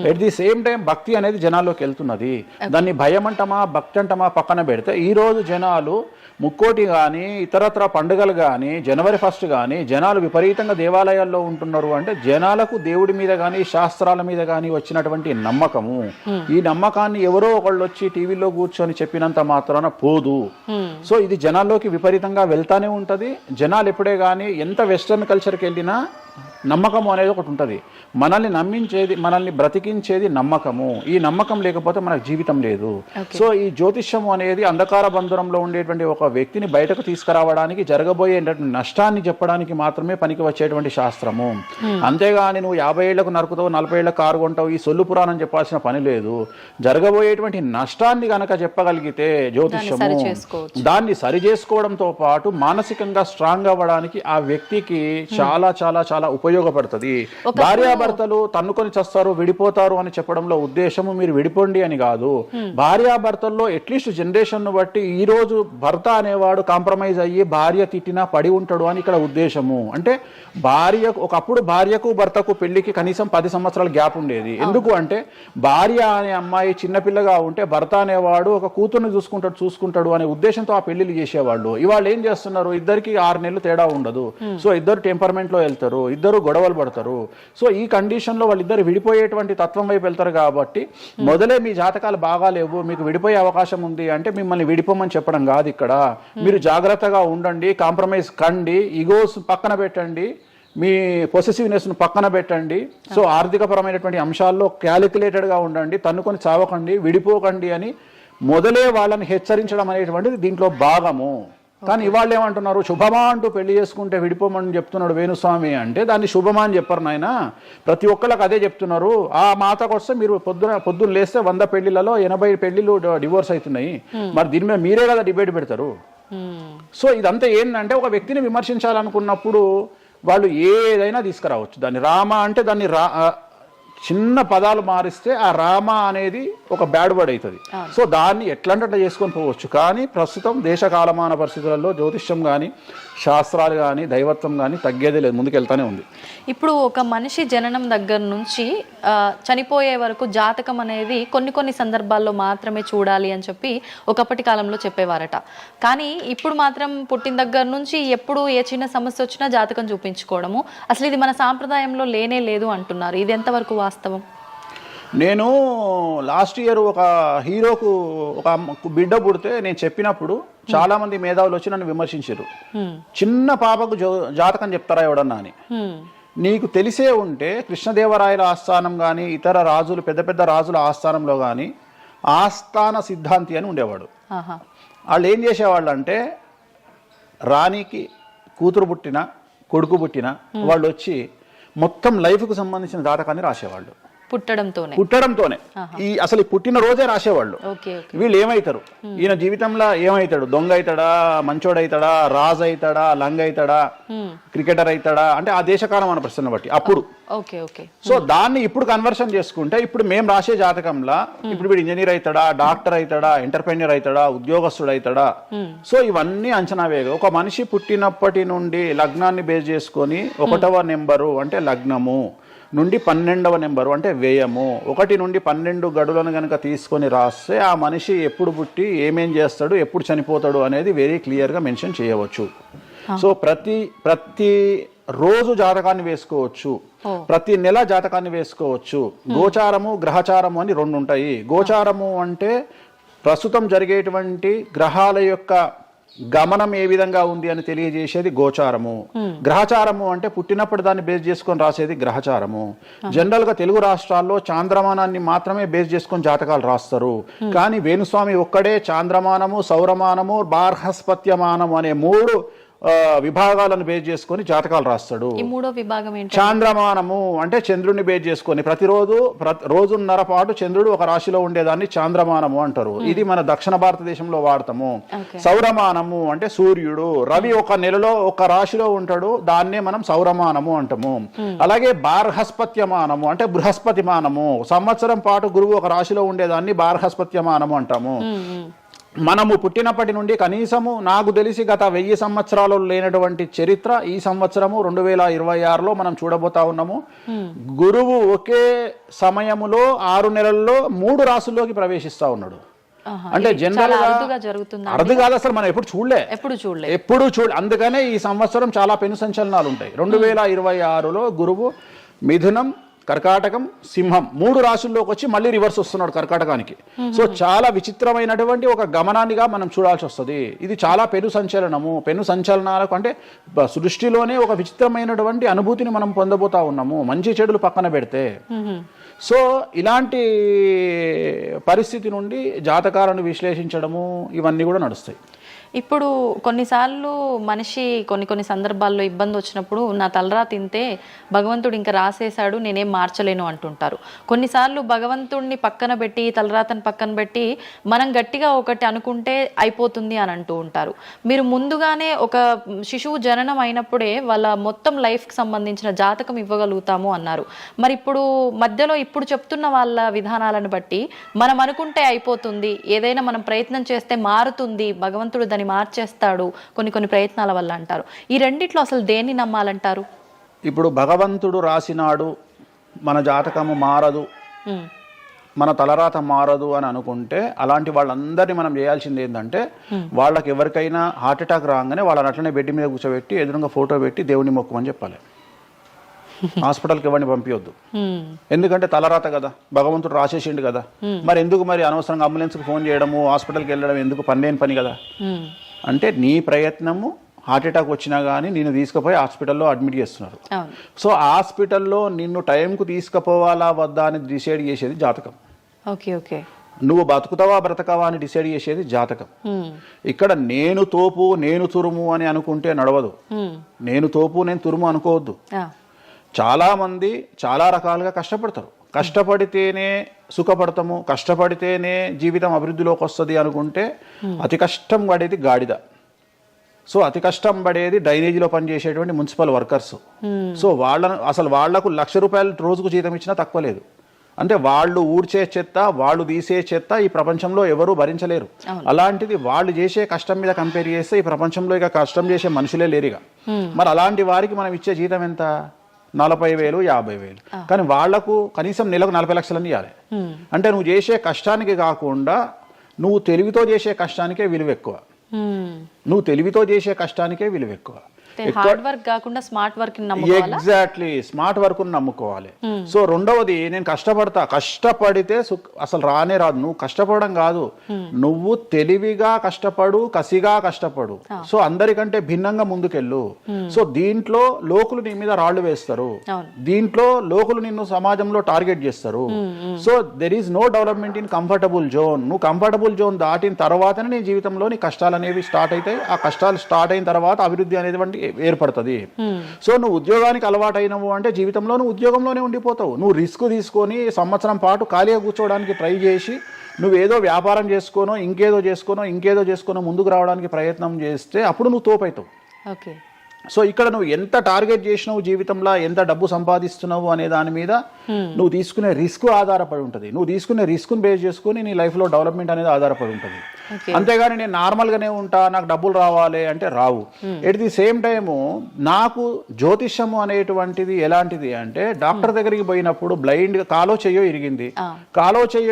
C: ఎట్ ది సేమ్ టైం భక్తి అనేది జనాల్లోకి వెళ్తున్నది. దాన్ని భయం అంటమా భక్తి అంటమా పక్కన పెడితే ఈరోజు జనాలు ముక్కోటి కానీ ఇతరత్ర పండుగలు కానీ జనవరి 1 కానీ జనాలు విపరీతంగా దేవాలయాల్లో ఉంటున్నారు. అంటే జనాలకు దేవుడి మీద కానీ శాస్త్రాల మీద కానీ వచ్చినటువంటి నమ్మకము, ఈ నమ్మకాన్ని ఎవరో ఒకళ్ళు వచ్చి టీవీలో కూర్చొని చెప్పినంత మాత్రాన పోదు. సో ఇది జనాల్లోకి విపరీతంగా వెళ్తానే ఉంటుంది. జనాలు ఎప్పుడే కానీ ఎంత వెస్టర్న్ కల్చర్కి వెళ్ళినా నమ్మకము అనేది ఒకటి ఉంటుంది. మనల్ని నమ్మించేది, మనల్ని బ్రతికించేది నమ్మకము. ఈ నమ్మకం లేకపోతే మనకు జీవితం లేదు. సో ఈ జ్యోతిష్యము అనేది అంధకార బంధురంలో ఉండేటువంటి ఒక వ్యక్తిని బయటకు తీసుకురావడానికి, జరగబోయేటువంటి నష్టాన్ని చెప్పడానికి మాత్రమే పనికి వచ్చేటువంటి శాస్త్రము. అంతేగాని నువ్వు 50 ఏళ్లకు నరుకుతావు, 40 ఏళ్లకు కారు కొంటావు, ఈ సొల్లు పురాణం చెప్పాల్సిన పని లేదు. జరగబోయేటువంటి నష్టాన్ని గనక చెప్పగలిగితే జ్యోతిష్యము దాన్ని సరి చేసుకోవడంతో పాటు మానసికంగా స్ట్రాంగ్ అవ్వడానికి ఆ వ్యక్తికి చాలా చాలా చాలా ఉపయోగపడుతుంది. భార్యాభర్తలు తన్నుకొని చస్తారు, విడిపోతారు అని చెప్పడంలో ఉద్దేశము మీరు విడిపోండి అని కాదు. భార్యాభర్తల్లో అట్లీస్ట్ జనరేషన్ ను బట్టి ఈ రోజు భర్త అనేవాడు కాంప్రమైజ్ అయ్యి భార్య తిట్టినా పడి ఉంటాడు అని ఇక్కడ ఉద్దేశము. అంటే ఒకప్పుడు భార్యకు భర్తకు పెళ్లికి కనీసం 10 సంవత్సరాల గ్యాప్ ఉండేది. ఎందుకు అంటే భార్య అనే అమ్మాయి చిన్నపిల్లగా ఉంటే భర్త అనేవాడు ఒక కూతుర్ని చూసుకుంటాడు అనే ఉద్దేశంతో ఆ పెళ్లిళ్ళు చేసేవాళ్ళు. ఇవాళ ఏం చేస్తున్నారు, ఇద్దరికి 6 నెలలు తేడా ఉండదు. సో ఇద్దరు టెంపర్మెంట్ లో వెళ్తారు, ఇద్దరు గొడవలు పడతారు. సో ఈ కండిషన్ లో వాళ్ళిద్దరు విడిపోయేటువంటి తత్వం వైపు వెళ్తారు. కాబట్టి మొదలే మీ జాతకాలు బాగాలేవు, మీకు విడిపోయే అవకాశం ఉంది అంటే మిమ్మల్ని విడిపోమని చెప్పడం కాదు. ఇక్కడ మీరు జాగ్రత్తగా ఉండండి, కాంప్రమైజ్ కండి, ఈగోస్ పక్కన పెట్టండి, మీ పొసెసివ్నెస్ను పక్కన పెట్టండి. సో ఆర్థికపరమైనటువంటి అంశాల్లో క్యాలిక్యులేటెడ్గా ఉండండి, తన్నుకొని చావకండి, విడిపోకండి అని మొదలే వాళ్ళని హెచ్చరించడం అనేటువంటిది దీంట్లో భాగము. కానీ ఇవాళ ఏమంటున్నారు, శుభమా అంటూ పెళ్లి చేసుకుంటే విడిపోమని చెప్తున్నాడు వేణుస్వామి అంటే దాన్ని శుభమా అని చెప్పరు నాయన. ప్రతి ఒక్కళ్ళకి అదే చెప్తున్నారు. ఆ మాతకు వస్తే మీరు పొద్దున్న లేస్తే 100 పెళ్లిలలో 80 పెళ్లిళ్ళు డివోర్స్ అవుతున్నాయి. మరి దీని మీద మీరే కదా డిబేట్ పెడతారు. సో ఇదంతా ఏంటంటే ఒక వ్యక్తిని విమర్శించాలనుకున్నప్పుడు వాళ్ళు ఏదైనా తీసుకురావచ్చు. దాన్ని రామ అంటే దాన్ని చిన్న పదాలు మారిస్తే ఆ రామ అనేది ఒక బ్యాడ్ వర్డ్ అవుతుంది. సో దాన్ని ఎట్లంటే చేసుకొని పోవచ్చు. కానీ ప్రస్తుతం దేశ కాలమాన పరిస్థితులలో జ్యోతిష్యం కానీ శాస్త్రాలు కానీ దైవత్వం కానీ తగ్గేదే లేదు, ముందుకెళ్తానే ఉంది.
B: ఇప్పుడు ఒక మనిషి జననం దగ్గర నుంచి చనిపోయే వరకు జాతకం అనేది కొన్ని సందర్భాల్లో మాత్రమే చూడాలి అని చెప్పి ఒకప్పటి కాలంలో చెప్పేవారట. కానీ ఇప్పుడు మాత్రం పుట్టిన దగ్గర నుంచి ఎప్పుడు ఏ చిన్న సమస్య వచ్చినా జాతకం చూపించుకోవడము, అసలు ఇది మన సాంప్రదాయంలో లేనే లేదు అంటున్నారు. ఇది ఎంతవరకు వాస్తవం?
C: నేను లాస్ట్ ఇయర్ ఒక హీరోకు ఒక బిడ్డ పుడితే నేను చెప్పినప్పుడు చాలా మంది మేధావులు వచ్చి నన్ను విమర్శించారు. చిన్న పాపకు జాతకం చెప్తారా ఎవడన్నా అని. నీకు తెలిసే ఉంటే కృష్ణదేవరాయల ఆస్థానం కానీ ఇతర రాజులు పెద్ద రాజుల ఆస్థానంలో కానీ ఆస్థాన సిద్ధాంతి అని ఉండేవాడు. వాళ్ళు ఏం చేసేవాళ్ళు అంటే రాణికి కూతురు పుట్టిన కొడుకు పుట్టిన వాళ్ళు వచ్చి మొత్తం లైఫ్కు సంబంధించిన జాతకాన్ని రాసేవాళ్ళు. పుట్టడంతోనే ఈ అసలు పుట్టిన రోజే రాసేవాళ్ళు. వీళ్ళు ఏమైతారు, ఈయన జీవితంలో ఏమైతాడు, దొంగ అవుతాడా, మంచోడు అవుతాడా, రాజు అవుతాడా, లంగ అవుతాడా, క్రికెటర్ అవుతాడా అంటే ఆ దేశకాలం అన్న ప్రశ్న బట్టి అప్పుడు. సో దాన్ని ఇప్పుడు కన్వర్షన్ చేసుకుంటే ఇప్పుడు మేము రాసే జాతకంలో ఇప్పుడు వీడు ఇంజనీర్ అవుతాడా, డాక్టర్ అవుతాడా, ఎంటర్ప్రెన్యూర్ అవుతాడా, ఉద్యోగస్తుడు అవుతాడా. సో ఇవన్నీ అంచనా వేగ ఒక మనిషి పుట్టినప్పటి నుండి లగ్నాన్ని బేస్ చేసుకొని 1వ నెంబరు అంటే లగ్నము నుండి 12వ నెంబరు అంటే వ్యయము 1 నుండి 12 గడులను కనుక తీసుకొని రాస్తే ఆ మనిషి ఎప్పుడు పుట్టి ఏమేం చేస్తాడు, ఎప్పుడు చనిపోతాడు అనేది వెరీ క్లియర్గా మెన్షన్ చేయవచ్చు. సో ప్రతి రోజు జాతకాన్ని వేసుకోవచ్చు, ప్రతి నెల జాతకాన్ని వేసుకోవచ్చు. గోచారము గ్రహచారము అని 2 ఉంటాయి. గోచారము అంటే ప్రస్తుతం జరిగేటువంటి గ్రహాల యొక్క గమనం ఏ విధంగా ఉంది అని తెలియజేసేది గోచారము. గ్రహచారము అంటే పుట్టినప్పుడు దాన్ని బేస్ చేసుకొని రాసేది గ్రహచారము. జనరల్ గా తెలుగు రాష్ట్రాల్లో చాంద్రమానాన్ని మాత్రమే బేస్ చేసుకొని జాతకాలు రాస్తారు. కానీ వేణుస్వామి ఒక్కడే చాంద్రమానము, సౌరమానము, బార్హస్పత్యమానము అనే 3 విభాగాలను బేస్ చేసుకొని జాతకాలు రాస్తాడు. చాంద్రమానము అంటే చంద్రుడిని బేస్ చేసుకొని రోజున్నర పాటు చంద్రుడు ఒక రాశిలో ఉండేదాన్ని చాంద్రమానము అంటారు. ఇది మన దక్షిణ భారతదేశంలో వాడతాము. సౌరమానము అంటే సూర్యుడు, రవి ఒక నెలలో ఒక రాశిలో ఉంటాడు, దాన్నే మనం సౌరమానము అంటాము. అలాగే బార్హస్పత్యమానము అంటే బృహస్పతిమానము, సంవత్సరం పాటు గురువు ఒక రాశిలో ఉండేదాన్ని బార్హస్పత్యమానము అంటాము. మనము పుట్టినప్పటి నుండి కనీసము నాకు తెలిసి గత 1000 సంవత్సరాలు లేనటువంటి చరిత్ర ఈ సంవత్సరము 2026లో మనం చూడబోతా ఉన్నాము. గురువు ఒకే సమయములో 6 నెలల్లో 3 రాసుల్లోకి ప్రవేశిస్తా ఉన్నాడు. అంటే జనరల్ అర్థం కాదు, అసలు మనం ఎప్పుడు చూడలే. అందుకనే ఈ సంవత్సరం చాలా పెను సంచలనాలు ఉంటాయి. 2026లో గురువు మిథునం, కర్కాటకం, సింహం 3 రాశుల్లోకి వచ్చి మళ్ళీ రివర్స్ వస్తున్నాడు కర్కాటకానికి. సో చాలా విచిత్రమైనటువంటి ఒక గమనాన్నిగా మనం చూడాల్సి వస్తుంది. ఇది చాలా పెను సంచలనము. పెను సంచలనాలకు అంటే సృష్టిలోనే ఒక విచిత్రమైనటువంటి అనుభూతిని మనం పొందబోతా ఉన్నాము, మంచి చెడులు పక్కన పెడితే. సో ఇలాంటి పరిస్థితి నుండి జాతకాలను విశ్లేషించడము ఇవన్నీ కూడా నడుస్తాయి.
B: ఇప్పుడు కొన్నిసార్లు మనిషి కొన్ని సందర్భాల్లో ఇబ్బంది వచ్చినప్పుడు నా తలరా తింటే భగవంతుడు ఇంకా రాసేశాడు, నేనేం మార్చలేను అంటుంటారు. కొన్నిసార్లు భగవంతుడిని పక్కన పెట్టి, తలరాతని పక్కన పెట్టి మనం గట్టిగా ఒకటి అనుకుంటే అయిపోతుంది అని అంటూ ఉంటారు. మీరు ముందుగానే ఒక శిశువు జననం అయినప్పుడే వాళ్ళ మొత్తం లైఫ్కి సంబంధించిన జాతకం ఇవ్వగలుగుతాము అన్నారు. మరి ఇప్పుడు మధ్యలో ఇప్పుడు చెప్తున్న వాళ్ళ విధానాలను బట్టి మనం అనుకుంటే అయిపోతుంది, ఏదైనా మనం ప్రయత్నం చేస్తే మారుతుంది, భగవంతుడు దాన్ని మార్చేస్తాడు కొన్ని ప్రయత్నాల వల్ల అంటారు. ఈ రెండిట్లో అసలు దేన్ని నమ్మాలంటారు?
C: ఇప్పుడు భగవంతుడు రాసినాడు, మన జాతకము మారదు, మన తలరాత మారదు అని అనుకుంటే అలాంటి వాళ్ళందరినీ మనం చేయాల్సింది ఏంటంటే, వాళ్ళకి ఎవరికైనా హార్ట్ అటాక్ రాగానే వాళ్ళని అట్లనే బెడ్ మీద కూర్చోబెట్టి ఎదురుగా ఫోటో పెట్టి దేవుని మొక్కుమని చెప్పాలి. హాస్పిటల్కి ఎవరిని పంపించొద్దు. ఎందుకంటే తలరాత కదా, భగవంతుడు రాసేసిండు కదా. మరి ఎందుకు మరి అనవసరంగా అంబులెన్స్కి ఫోన్ చేయడము, హాస్పిటల్కి వెళ్ళడం ఎందుకు? పనిలేని పని కదా. అంటే నీ ప్రయత్నము, హార్ట్ అటాక్ వచ్చినా కానీ నిన్ను తీసుకుపోయి హాస్పిటల్లో అడ్మిట్ చేస్తున్నారు. సో హాస్పిటల్లో నిన్ను టైంకు తీసుకుపోవాలా వద్దా అని డిసైడ్ చేసేది జాతకం. నువ్వు బతుకుతావా బ్రతకవా అని డిసైడ్ చేసేది జాతకం. ఇక్కడ నేను తోపు నేను తురుము అని అనుకుంటే నడవదు. నేను తోపు నేను తురుము అనుకోవద్దు. చాలా మంది చాలా రకాలుగా కష్టపడతారు. కష్టపడితేనే సుఖపడతాము, కష్టపడితేనే జీవితం అభివృద్ధిలోకి వస్తుంది అనుకుంటే అతి కష్టం పడేది గాడిద. సో అతి కష్టం పడేది డ్రైనేజీలో పనిచేసేటువంటి మున్సిపల్ వర్కర్స్. సో వాళ్లకు ₹1,00,000 రోజుకు జీతం ఇచ్చినా తక్కువ లేదు. అంటే వాళ్ళు ఊడ్చే చెత్త, వాళ్ళు తీసే చెత్త ఈ ప్రపంచంలో ఎవరు భరించలేరు. అలాంటిది వాళ్ళు చేసే కష్టం మీద కంపేర్ చేస్తే ఈ ప్రపంచంలో ఇక కష్టం చేసే మనుషులే లేరుగా. మరి అలాంటి వారికి మనం ఇచ్చే జీతం ఎంత? 40,000, 50,000. కానీ వాళ్లకు కనీసం నెలకు 40 లక్షలని ఇవ్వాలి. అంటే నువ్వు చేసే కష్టానికి కాకుండా నువ్వు తెలివితో చేసే కష్టానికే విలువ ఎక్కువ. నువ్వు తెలివితో చేసే కష్టానికే విలువ ఎక్కువ.
B: హార్డ్ వర్క్ కాకుండా smart work
C: exactly smart work నమ్ముకోవాలి. సో రెండవది, నేను కష్టపడితే అసలు రానే రాదు. నువ్వు కష్టపడడం కాదు, నువ్వు తెలివిగా కష్టపడు, కసిగా కష్టపడు. సో అందరికంటే భిన్నంగా ముందుకెళ్ళు. సో దీంట్లో లోకులు నీ మీద రాళ్లు వేస్తారు, దీంట్లో లోకులు నిన్ను సమాజంలో టార్గెట్ చేస్తారు. So there is no development in comfortable zone. నువ్వు కంఫర్టబుల్ జోన్ దాటిన తర్వాతనే నీ జీవితంలో నీ కష్టాలు అనేవి స్టార్ట్ అవుతాయి. ఆ కష్టాలు స్టార్ట్ అయిన తర్వాత అభివృద్ధి అనేది ఏర్పడుతుంది. సో నువ్వు ఉద్యోగానికి అలవాటైనవు అంటే జీవితంలో నువ్వు ఉద్యోగంలోనే ఉండిపోతావు. నువ్వు రిస్క్ తీసుకొని సంవత్సరం పాటు ఖాళీగా కూర్చోవడానికి ట్రై చేసి నువ్వేదో వ్యాపారం చేసుకోనో ఇంకేదో చేసుకోనో ముందుకు రావడానికి ప్రయత్నం చేస్తే అప్పుడు నువ్వు తోపవుతావు. సో ఇక్కడ నువ్వు ఎంత టార్గెట్ చేసినావు, జీవితంలో ఎంత డబ్బు సంపాదిస్తున్నావు అనే దాని మీద నువ్వు తీసుకునే రిస్క్ ఆధారపడి ఉంటుంది. నువ్వు తీసుకునే రిస్క్ను బేస్ చేసుకుని నీ లైఫ్లో డెవలప్మెంట్ అనేది ఆధారపడి ఉంటుంది. అంతేగాని నేను నార్మల్గానే ఉంటా, నాకు డబ్బులు రావాలి అంటే రావు. ఎట్ ది సేమ్ టైము నాకు జ్యోతిష్యము అనేటువంటిది ఎలాంటిది అంటే, డాక్టర్ దగ్గరికి పోయినప్పుడు బ్లైండ్గా కాలో చెయ్యో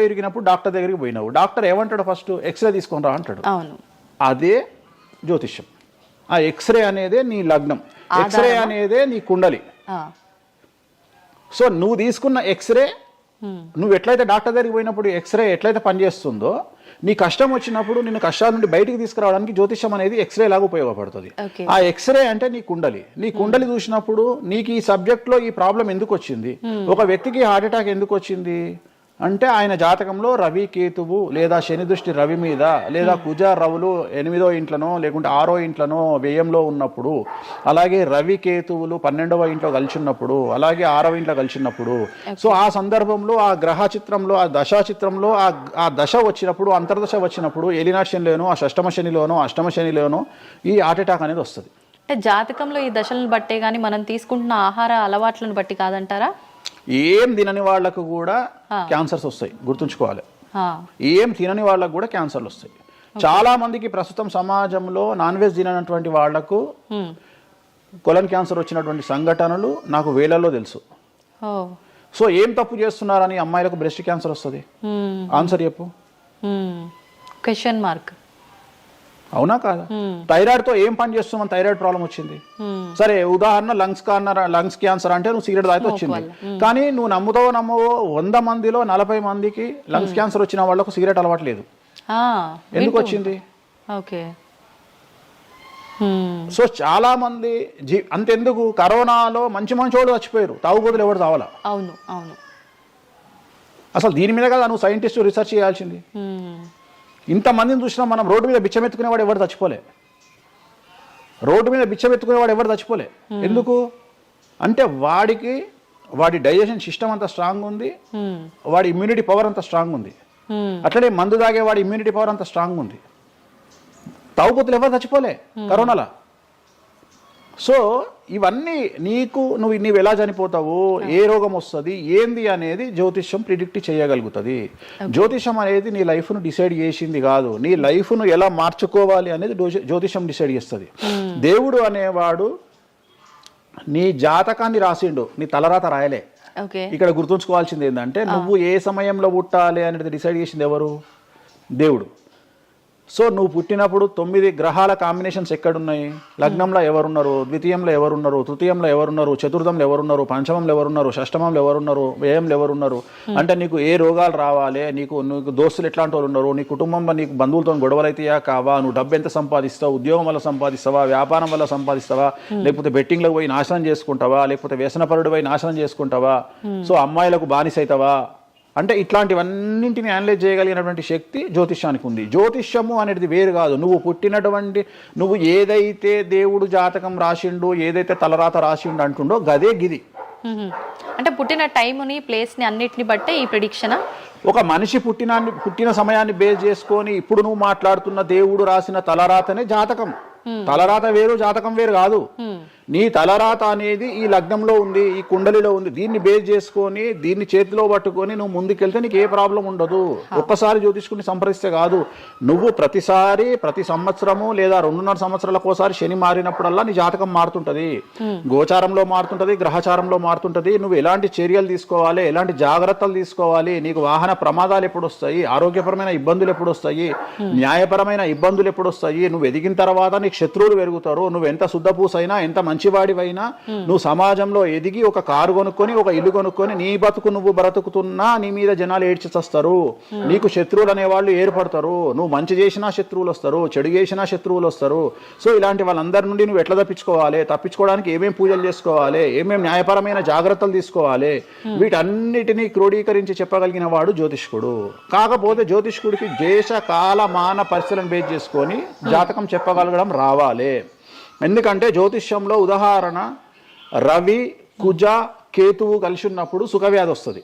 C: ఇరిగినప్పుడు డాక్టర్ దగ్గరికి పోయినావు, డాక్టర్ ఏమంటాడు? ఫస్ట్ ఎక్స్రే తీసుకొని రా అంటాడు. అదే జ్యోతిష్యం. ఆ ఎక్స్రే అనేదే నీ లగ్నం, ఎక్స్రే అనేదే నీ కుండలి. సో నువ్వు తీసుకున్న ఎక్స్రే, నువ్వు ఎట్లయితే డాక్టర్ దగ్గరికి పోయినప్పుడు ఎక్స్రే ఎట్లయితే పనిచేస్తుందో, నీ కష్టం వచ్చినప్పుడు నిన్ను కష్టాల నుండి బయటికి తీసుకురావడానికి జ్యోతిష్యం అనేది ఎక్స్రే లాగా ఉపయోగపడుతుంది. ఆ ఎక్స్రే అంటే నీ కుండలి చూసినప్పుడు నీకు ఈ సబ్జెక్ట్లో ఈ ప్రాబ్లం ఎందుకు వచ్చింది, ఒక వ్యక్తికి హార్ట్ అటాక్ ఎందుకు వచ్చింది అంటే ఆయన జాతకంలో రవి కేతువు లేదా శని దృష్టి రవి మీద, లేదా కుజ రవులు 8వ ఇంట్లోనో లేకుంటే 6వ ఇంట్లోనో వ్యయంలో ఉన్నప్పుడు, అలాగే రవి కేతువులు 12వ ఇంట్లో కలిసి ఉన్నప్పుడు, అలాగే 6వ ఇంట్లో కలిసి ఉన్నప్పుడు, సో ఆ సందర్భంలో ఆ గ్రహ చిత్రంలో, ఆ దశా చిత్రంలో ఆ దశ వచ్చినప్పుడు, అంతర్దశ వచ్చినప్పుడు ఏలినాటి శనిలోనో, ఆ షష్టమ శనిలోనో, అష్టమ శనిలోనో ఈ హార్ట్ అటాక్ అనేది వస్తుంది.
B: అంటే జాతకంలో ఈ దశలను బట్టే కానీ మనం తీసుకుంటున్న ఆహార అలవాట్లను బట్టి కాదంటారా?
C: ఏం తినని వాళ్లకు కూడా క్యాన్సర్స్ వస్తాయి, గుర్తుంచుకోవాలి. ఏం తినని వాళ్ళకు కూడా క్యాన్సర్లు వస్తాయి. చాలా మందికి ప్రస్తుతం సమాజంలో నాన్ వెజ్ తిననటువంటి వాళ్లకు కొలన్ క్యాన్సర్ వచ్చినటువంటి సంఘటనలు నాకు వేలల్లో తెలుసు. సో ఏం తప్పు చేస్తున్నారని అమ్మాయిలకు బ్రెస్ట్ క్యాన్సర్ వస్తుంది? ఆన్సర్ చెప్పు.
B: Question mark.
C: అవునా కాదా? థైరాయిడ్తో ఏం పని చేస్తున్నాం? థైరాయిడ్ ప్రాబ్లం వచ్చింది. సరే ఉదాహరణ లంగ్స్ క్యాన్సర్ అంటే నువ్వు సిగరెట్ తాగితే వచ్చింది. కానీ నువ్వు నమ్మవో 100 మందిలో 40 మందికి లంగ్స్ క్యాన్సర్ వచ్చిన వాళ్ళకు సిగరెట్ అలవాట్లేదు. ఎందుకు వచ్చింది?
B: ఓకే.
C: సో చాలా మంది అంతెందుకు కరోనాలో మంచి వాళ్ళు చచ్చిపోయారు, తాగుబోతులు ఎవరు తావాలా?
B: అవును అవును.
C: అసలు దీని మీద కదా నువ్వు సైంటిస్ట్ రీసెర్చ్ చేయాల్సింది. ఇంతమందిని చూసినా మనం రోడ్డు మీద బిచ్చమెత్తుకునేవాడు ఎవరు చచ్చిపోలే. ఎందుకు అంటే వాడి డైజెషన్ సిస్టమ్ అంత స్ట్రాంగ్ ఉంది, వాడి ఇమ్యూనిటీ పవర్ అంత స్ట్రాంగ్ ఉంది. అట్లనే మందు తాగే వాడి ఇమ్యూనిటీ పవర్ అంత స్ట్రాంగ్ ఉంది. తాగుబోతులు ఎవరు చచ్చిపోలే కరోనాలో. సో ఇవన్నీ నువ్వు ఎలా చనిపోతావు, ఏ రోగం వస్తుంది, ఏంది అనేది జ్యోతిష్యం ప్రిడిక్ట్ చేయగలుగుతుంది. జ్యోతిష్యం అనేది నీ లైఫ్ను డిసైడ్ చేసింది కాదు, నీ లైఫ్ను ఎలా మార్చుకోవాలి అనేది జ్యోతిష్యం డిసైడ్ చేస్తుంది. దేవుడు అనేవాడు నీ జాతకాన్ని రాసిండు, నీ తలరాత రాయలే. ఇక్కడ గుర్తుంచుకోవాల్సింది ఏంటంటే నువ్వు ఏ సమయంలో పుట్టాలి అనేది డిసైడ్ చేసింది ఎవరు? దేవుడు. సో నువ్వు పుట్టినప్పుడు 9 గ్రహాల కాంబినేషన్స్ ఎక్కడున్నాయి? లగ్నంలో ఎవరున్నారు, ద్వితీయంలో ఎవరున్నారు, తృతీయంలో ఎవరున్నారు, చతుర్థంలో ఎవరున్నారు, పంచమంలో ఎవరున్నారు, షష్టమంలో ఎవరున్నారు, వ్యయంలో ఎవరున్నారు. అంటే నీకు ఏ రోగాలు రావాలి, నీకు దోస్తులు ఎట్లాంటి వాళ్ళు ఉన్నారు, నీ కుటుంబంలో నీకు బంధువులతో గొడవలు అయితేయా కావా, నువ్వు డబ్బు ఎంత సంపాదిస్తావు, ఉద్యోగం వల్ల సంపాదిస్తావా, వ్యాపారం వల్ల సంపాదిస్తావా, లేకపోతే బెట్టింగ్లకు పోయి నాశనం చేసుకుంటావా, లేకపోతే వ్యసనపరుడు పోయి నాశనం చేసుకుంటావా, సో అమ్మాయిలకు బానిస అవుతావా, అంటే ఇట్లాంటివన్నింటిని అనలైజ్ చేయగలిగినటువంటి శక్తి జ్యోతిష్యానికి ఉంది. జ్యోతిష్యము అనేది వేరు కాదు. నువ్వు ఏదైతే దేవుడు జాతకం రాసిండు, ఏదైతే తలరాత రాసిండు అంటుండో గదే గిది.
B: అంటే పుట్టిన టైంని, ప్లేస్ని అన్నిటిని బట్టే ఈ ప్రిడిక్షన్.
C: ఒక మనిషి పుట్టిన సమయాన్ని బేస్ చేసుకొని ఇప్పుడు నువ్వు మాట్లాడుతున్న దేవుడు రాసిన తలరాతనే జాతకం. తలరాత వేరు, జాతకం వేరు కాదు. నీ తలరాత అనేది ఈ లగ్నంలో ఉంది, ఈ కుండలిలో ఉంది. దీన్ని బేస్ చేసుకొని, దీన్ని చేతిలో పట్టుకొని నువ్వు ముందుకెళ్తే నీకు ఏ ప్రాబ్లం ఉండదు. ఒక్కసారి జ్యోతిష్కుని సంప్రదిస్తే కాదు, నువ్వు ప్రతి సంవత్సరము లేదా 2.5 సంవత్సరాలకు ఒకసారి శని మారినప్పుడల్లా నీ జాతకం మారుతుంటది. గోచారంలో మారుతుంటది, గ్రహచారంలో మారుతుంటది. నువ్వు ఎలాంటి చర్యలు తీసుకోవాలి, ఎలాంటి జాగ్రత్తలు తీసుకోవాలి, నీకు వాహన ప్రమాదాలు ఎప్పుడు వస్తాయి, ఆరోగ్యపరమైన ఇబ్బందులు ఎప్పుడు వస్తాయి, న్యాయపరమైన ఇబ్బందులు ఎప్పుడు వస్తాయి, నువ్వు ఎదిగిన తర్వాత నీకు శత్రువులు పెరుగుతారు, నువ్వు ఎంత శుద్ధపూసైనా, ఎంత మంచివాడివైనా, నువ్వు సమాజంలో ఎదిగి ఒక కారు కొనుక్కొని, ఒక ఇల్లు కొనుక్కొని, నీ బతుకు నువ్వు బ్రతుకుతున్నా నీ మీద జనాలు ఏడ్చి చస్తారు. నీకు శత్రువులు అనేవాళ్ళు ఏర్పడతారు. నువ్వు మంచి చేసినా శత్రువులు వస్తారు, చెడు చేసినా శత్రువులు వస్తారు. సో ఇలాంటి వాళ్ళందరి నుండి నువ్వు ఎట్లా తప్పించుకోవడానికి ఏమేం పూజలు చేసుకోవాలి, ఏమేం న్యాయపరమైన జాగ్రత్తలు తీసుకోవాలి, వీటన్నిటినీ క్రోడీకరించి చెప్పగలిగిన వాడు జ్యోతిష్కుడు. కాకపోతే జ్యోతిష్కుడికి దేశ కాల మాన పరిస్థితులను బేస్ చేసుకొని జాతకం చెప్పగలగడం రావాలి. ఎందుకంటే జ్యోతిష్యంలో ఉదాహరణ రవి, కుజ, కేతువు కలిసి ఉన్నప్పుడు సుఖవ్యాధి వస్తుంది.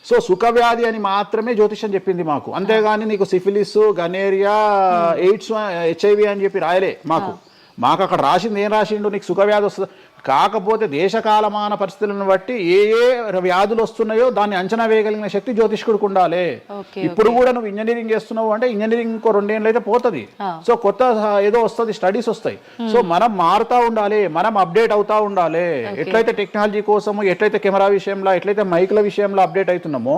C: సో సుఖవ్యాధి అని మాత్రమే జ్యోతిష్యం చెప్పింది మాకు. అంతేగాని నీకు సిఫిలిస్, గనేరియా, ఎయిడ్స్, HIV అని చెప్పి రాయలే మాకు అక్కడ రాసింది. ఏం రాసిండు? నీకు సుఖవ్యాధి వస్తుంది. కాకపోతే దేశకాలమాన పరిస్థితులను బట్టి ఏ వ్యాధులు వస్తున్నాయో దాన్ని అంచనా వేయగలిగిన శక్తి జ్యోతిష్కుడికి ఉండాలి. ఇప్పుడు కూడా నువ్వు ఇంజనీరింగ్ చేస్తున్నావు అంటే ఇంజనీరింగ్ ఇంకో 2 ఏళ్ళు అయితే పోతుంది. సో కొత్త ఏదో వస్తుంది, స్టడీస్ వస్తాయి. సో మనం మారుతూ ఉండాలి, మనం అప్డేట్ అవుతా ఉండాలి. ఎట్లయితే టెక్నాలజీ కోసము, ఎట్లయితే కెమెరా విషయంలో, ఎట్లయితే మైక్ల విషయంలో అప్డేట్ అవుతున్నామో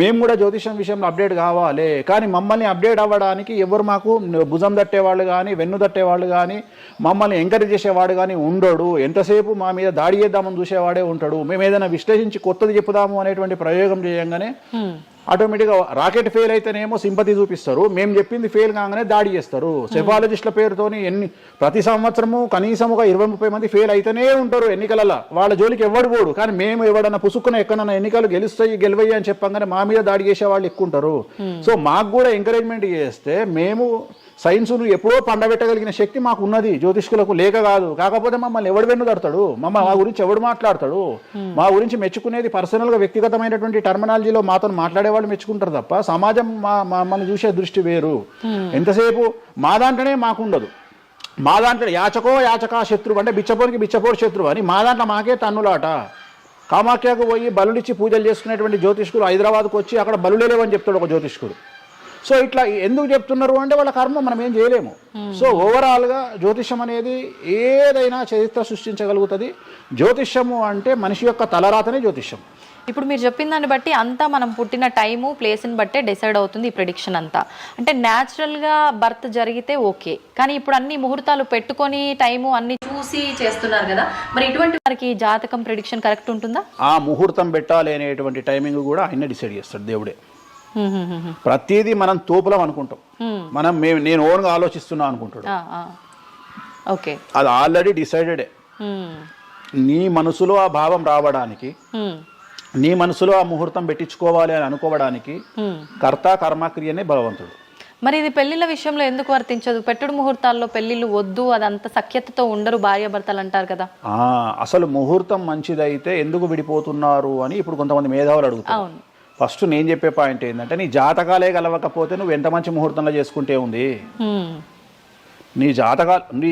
C: మేము కూడా జ్యోతిష్యం విషయంలో అప్డేట్ కావాలి. కానీ మమ్మల్ని అప్డేట్ అవ్వడానికి ఎవరు మాకు భుజం తట్టేవాళ్ళు కానీ, వెన్ను తట్టేవాళ్ళు కానీ, మమ్మల్ని ఎంకరేజ్ చేసేవాడు కానీ ఉండడు. ఎంతసేపు మా మీద దాడి చేద్దామని చూసేవాడే ఉంటాడు. మేము ఏదైనా విశ్లేషించి కొత్తది చెప్పుదాము అనేటువంటి ప్రయోగం చేయంగానే ఆటోమేటిక్గా రాకెట్ ఫెయిల్ అయితేనేమో సింపతి చూపిస్తారు, మేము చెప్పింది ఫెయిల్ కాగానే దాడి చేస్తారు. సెఫాలజిస్టుల పేరుతోని ప్రతి సంవత్సరము కనీసం ఒక 20-30 మంది ఫెయిల్ అయితేనే ఉంటారు ఎన్నికలలో. వాళ్ళ జోలికి ఎవడు పోడు. కానీ మేము ఎవడన్నా పుసుక్కున ఎక్కడన్నా ఎన్నికలు గెలువయ్యి అని చెప్పగానే మా మీద దాడి చేసే వాళ్ళు ఎక్కువ ఉంటారు. సో మాకు కూడా ఎంకరేజ్మెంట్ చేస్తే మేము సైన్స్ను ఎప్పుడో పండబెట్టగలిగిన శక్తి మాకు ఉన్నది, జ్యోతిష్కులకు లేక కాదు. కాకపోతే మమ్మల్ని ఎవడు వెన్నుదడతాడు, మా గురించి ఎవడు మాట్లాడతాడు, మా గురించి మెచ్చుకునేది పర్సనల్గా వ్యక్తిగతమైనటువంటి టర్మినాలజీలో మాతో మాట్లాడే వాళ్ళు మెచ్చుకుంటారు తప్ప సమాజం మమ్మల్ని చూసే దృష్టి వేరు. ఎంతసేపు మా దాంట్లోనే మాకుండదు. మా దాంట్లో యాచకా శత్రువు అంటే బిచ్చపోరు శత్రువు అని మా దాంట్లో మాకే తన్నులాట. కామాఖ్యకు పోయి బలుడిచ్చి పూజలు చేసుకునేటువంటి జ్యోతిష్కుడు హైదరాబాద్కు వచ్చి అక్కడ బలులే లేవని చెప్తాడు ఒక జ్యోతిష్కుడు. సో ఇట్లా ఎందుకు చెప్తున్నారు అంటే వాళ్ళ కర్మ మనం ఏం చేయలేము. సో ఓవరాల్గా జ్యోతిష్యం అనేది ఏదైనా చరిత్ర సృష్టించగలుగుతుంది. జ్యోతిష్యము అంటే మనిషి యొక్క తలరాతనే జ్యోతిష్యం.
B: ఇప్పుడు మీరు చెప్పిన దాన్ని బట్టి అంతా మనం పుట్టిన టైము ప్లేస్ని బట్టే డిసైడ్ అవుతుంది ఈ ప్రిడిక్షన్ అంతా. అంటే న్యాచురల్గా బర్త్ జరిగితే ఓకే, కానీ ఇప్పుడు అన్ని ముహూర్తాలు పెట్టుకొని టైము అన్ని చూసి చేస్తున్నారు కదా, మరి ఇటువంటి వారికి జాతకం ప్రిడిక్షన్ కరెక్ట్ ఉంటుందా?
C: ఆ ముహూర్తం పెట్టాలి అనేటువంటి టైమింగ్ కూడా ఆయన డిసైడ్ చేస్తాడు దేవుడే. ప్రతిదీ మనం తోపులం అనుకుంటాం, నేను ఓన్గా ఆలోచిస్తున్నా అనుకుంటాడు.
B: ఓకే,
C: అది ఆల్రెడీ డిసైడెడే. నీ మనసులో ఆ భావం రావడానికి, నీ మనసులో ఆ ముహూర్తం పెట్టించుకోవాలి అని అనుకోవడానికి కర్త కర్మక్రియనే భగవంతుడు.
B: మరి ఇది పెళ్లిళ్ళ విషయంలో ఎందుకు వర్తించదు? పెట్టుడు ముహూర్తాల్లో పెళ్లిళ్ళు వద్దు, అదంతా సఖ్యతతో ఉండరు భార్యాభర్తలు అంటారు కదా.
C: అసలు ముహూర్తం మంచిదైతే ఎందుకు విడిపోతున్నారు అని ఇప్పుడు కొంతమంది మేధావులు అడుగుతారు. ఫస్ట్ నేను చెప్పే పాయింట్ ఏంటంటే, నీ జాతకాలే కలవకపోతే నువ్వు ఎంత మంచి ముహూర్తంలో చేసుకుంటే ఉంది. నీ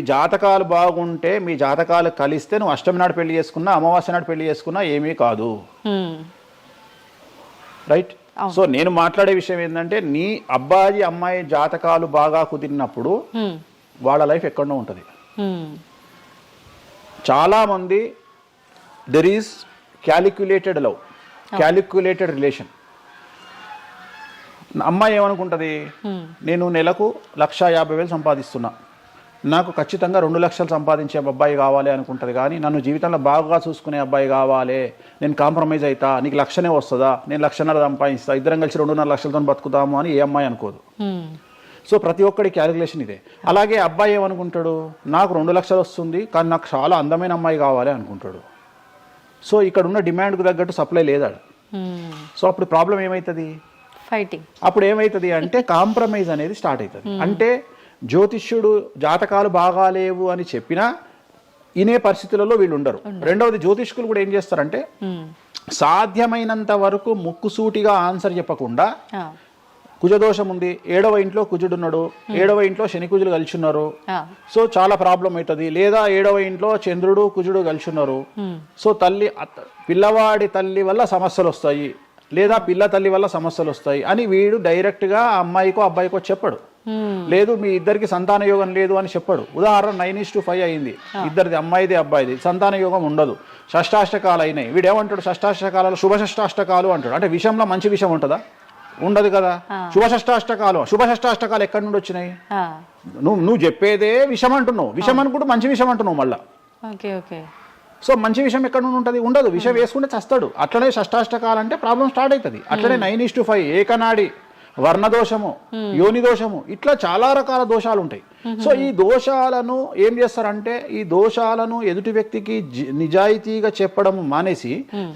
C: జాతకాలు బాగుంటే, మీ జాతకాలు కలిస్తే నువ్వు అష్టమి నాడు పెళ్లి చేసుకున్నా, అమావాస్య నాడు పెళ్లి చేసుకున్నా ఏమీ కాదు. రైట్. సో నేను మాట్లాడే విషయం ఏంటంటే, నీ అబ్బాయి అమ్మాయి జాతకాలు బాగా కుదిరినప్పుడు వాళ్ళ లైఫ్ ఎక్కడో ఉంటుంది. చాలా మంది there is calculated love, calculated relation. అమ్మాయి ఏమనుకుంటుంది, నేను నెలకు 1,50,000 సంపాదిస్తున్నా, నాకు ఖచ్చితంగా 2 లక్షలు సంపాదించే అబ్బాయి కావాలి అనుకుంటుంది. కానీ నన్ను జీవితంలో బాగా చూసుకునే అబ్బాయి కావాలి, నేను కాంప్రమైజ్ అవుతా, నీకు 1,00,000 వస్తుందా, నేను 1,50,000 సంపాదిస్తా, ఇద్దరం కలిసి 2.5 లక్షలతో బతుకుతాము అని ఏ అమ్మాయి అనుకోదు. సో ప్రతి ఒక్కడి క్యాలిక్యులేషన్ ఇదే. అలాగే అబ్బాయి ఏమనుకుంటాడు, నాకు 2 లక్షలు వస్తుంది కానీ నాకు చాలా అందమైన అమ్మాయి కావాలి అనుకుంటాడు. సో ఇక్కడ ఉన్న డిమాండ్కు తగ్గట్టు సప్లై లేదా. సో అప్పుడు ప్రాబ్లం ఏమవుతుంది,
B: ఫైటింగ్.
C: అప్పుడు ఏమవుతుంది అంటే కాంప్రమైజ్ అనేది స్టార్ట్ అవుతుంది. అంటే జ్యోతిష్యుడు జాతకాలు బాగాలేవు అని చెప్పినా ఇనే పరిస్థితులలో వీళ్ళు ఉండరు. రెండవది, జ్యోతిష్కులు కూడా ఏం చేస్తారంటే సాధ్యమైనంత వరకు ముక్కుసూటిగా ఆన్సర్ చెప్పకుండా, కుజదోషం ఉంది, 7వ ఇంట్లో కుజుడున్నాడు, 7వ ఇంట్లో శని కుజులు కలిసి ఉన్నారు, సో చాలా ప్రాబ్లం అవుతుంది. లేదా 7వ ఇంట్లో చంద్రుడు కుజుడు కలిసి ఉన్నారు, సో పిల్లవాడి తల్లి వల్ల సమస్యలు వస్తాయి, లేదా పిల్ల తల్లి వల్ల సమస్యలు వస్తాయి అని వీడు డైరెక్ట్గా అమ్మాయికో అబ్బాయికో చెప్పడు. లేదు మీ ఇద్దరికి సంతాన యోగం లేదు అని చెప్పడు. ఉదాహరణ 9:5 అయింది, ఇద్దరిది అమ్మాయిది అబ్బాయిది, సంతాన యోగం ఉండదు, షష్టాష్టకాలు అయినాయి. వీడేమంటాడు, షష్టాష్టకాలలో శుభ షష్టాష్టకాలు అంటాడు. అంటే విషయంలో మంచి విషయం ఉంటుందా, ఉండదు కదా. శుభ షష్టాష్టకాలు ఎక్కడి నుండి వచ్చినాయి, నువ్వు చెప్పేదే విషం అంటున్నావు, విషం అనుకుంటూ మంచి విషం అంటున్నావు మళ్ళా. సో మంచి విషయం ఎక్కడ నుండి ఉంటుంది, ఉండదు. విషం వేసుకుంటే చస్తాడు. అట్లనే షష్టాష్టకాలు అంటే ప్రాబ్లం స్టార్ట్ అవుతుంది. అట్లనే 9:5 ఏకనాడి, వర్ణదోషము, యోని దోషము, ఇట్లా చాలా రకాల దోషాలు ఉంటాయి. సో ఈ దోషాలను ఏం చేస్తారంటే, ఈ దోషాలను ఎదుటి వ్యక్తికి నిజాయితీగా చెప్పడం మానేసి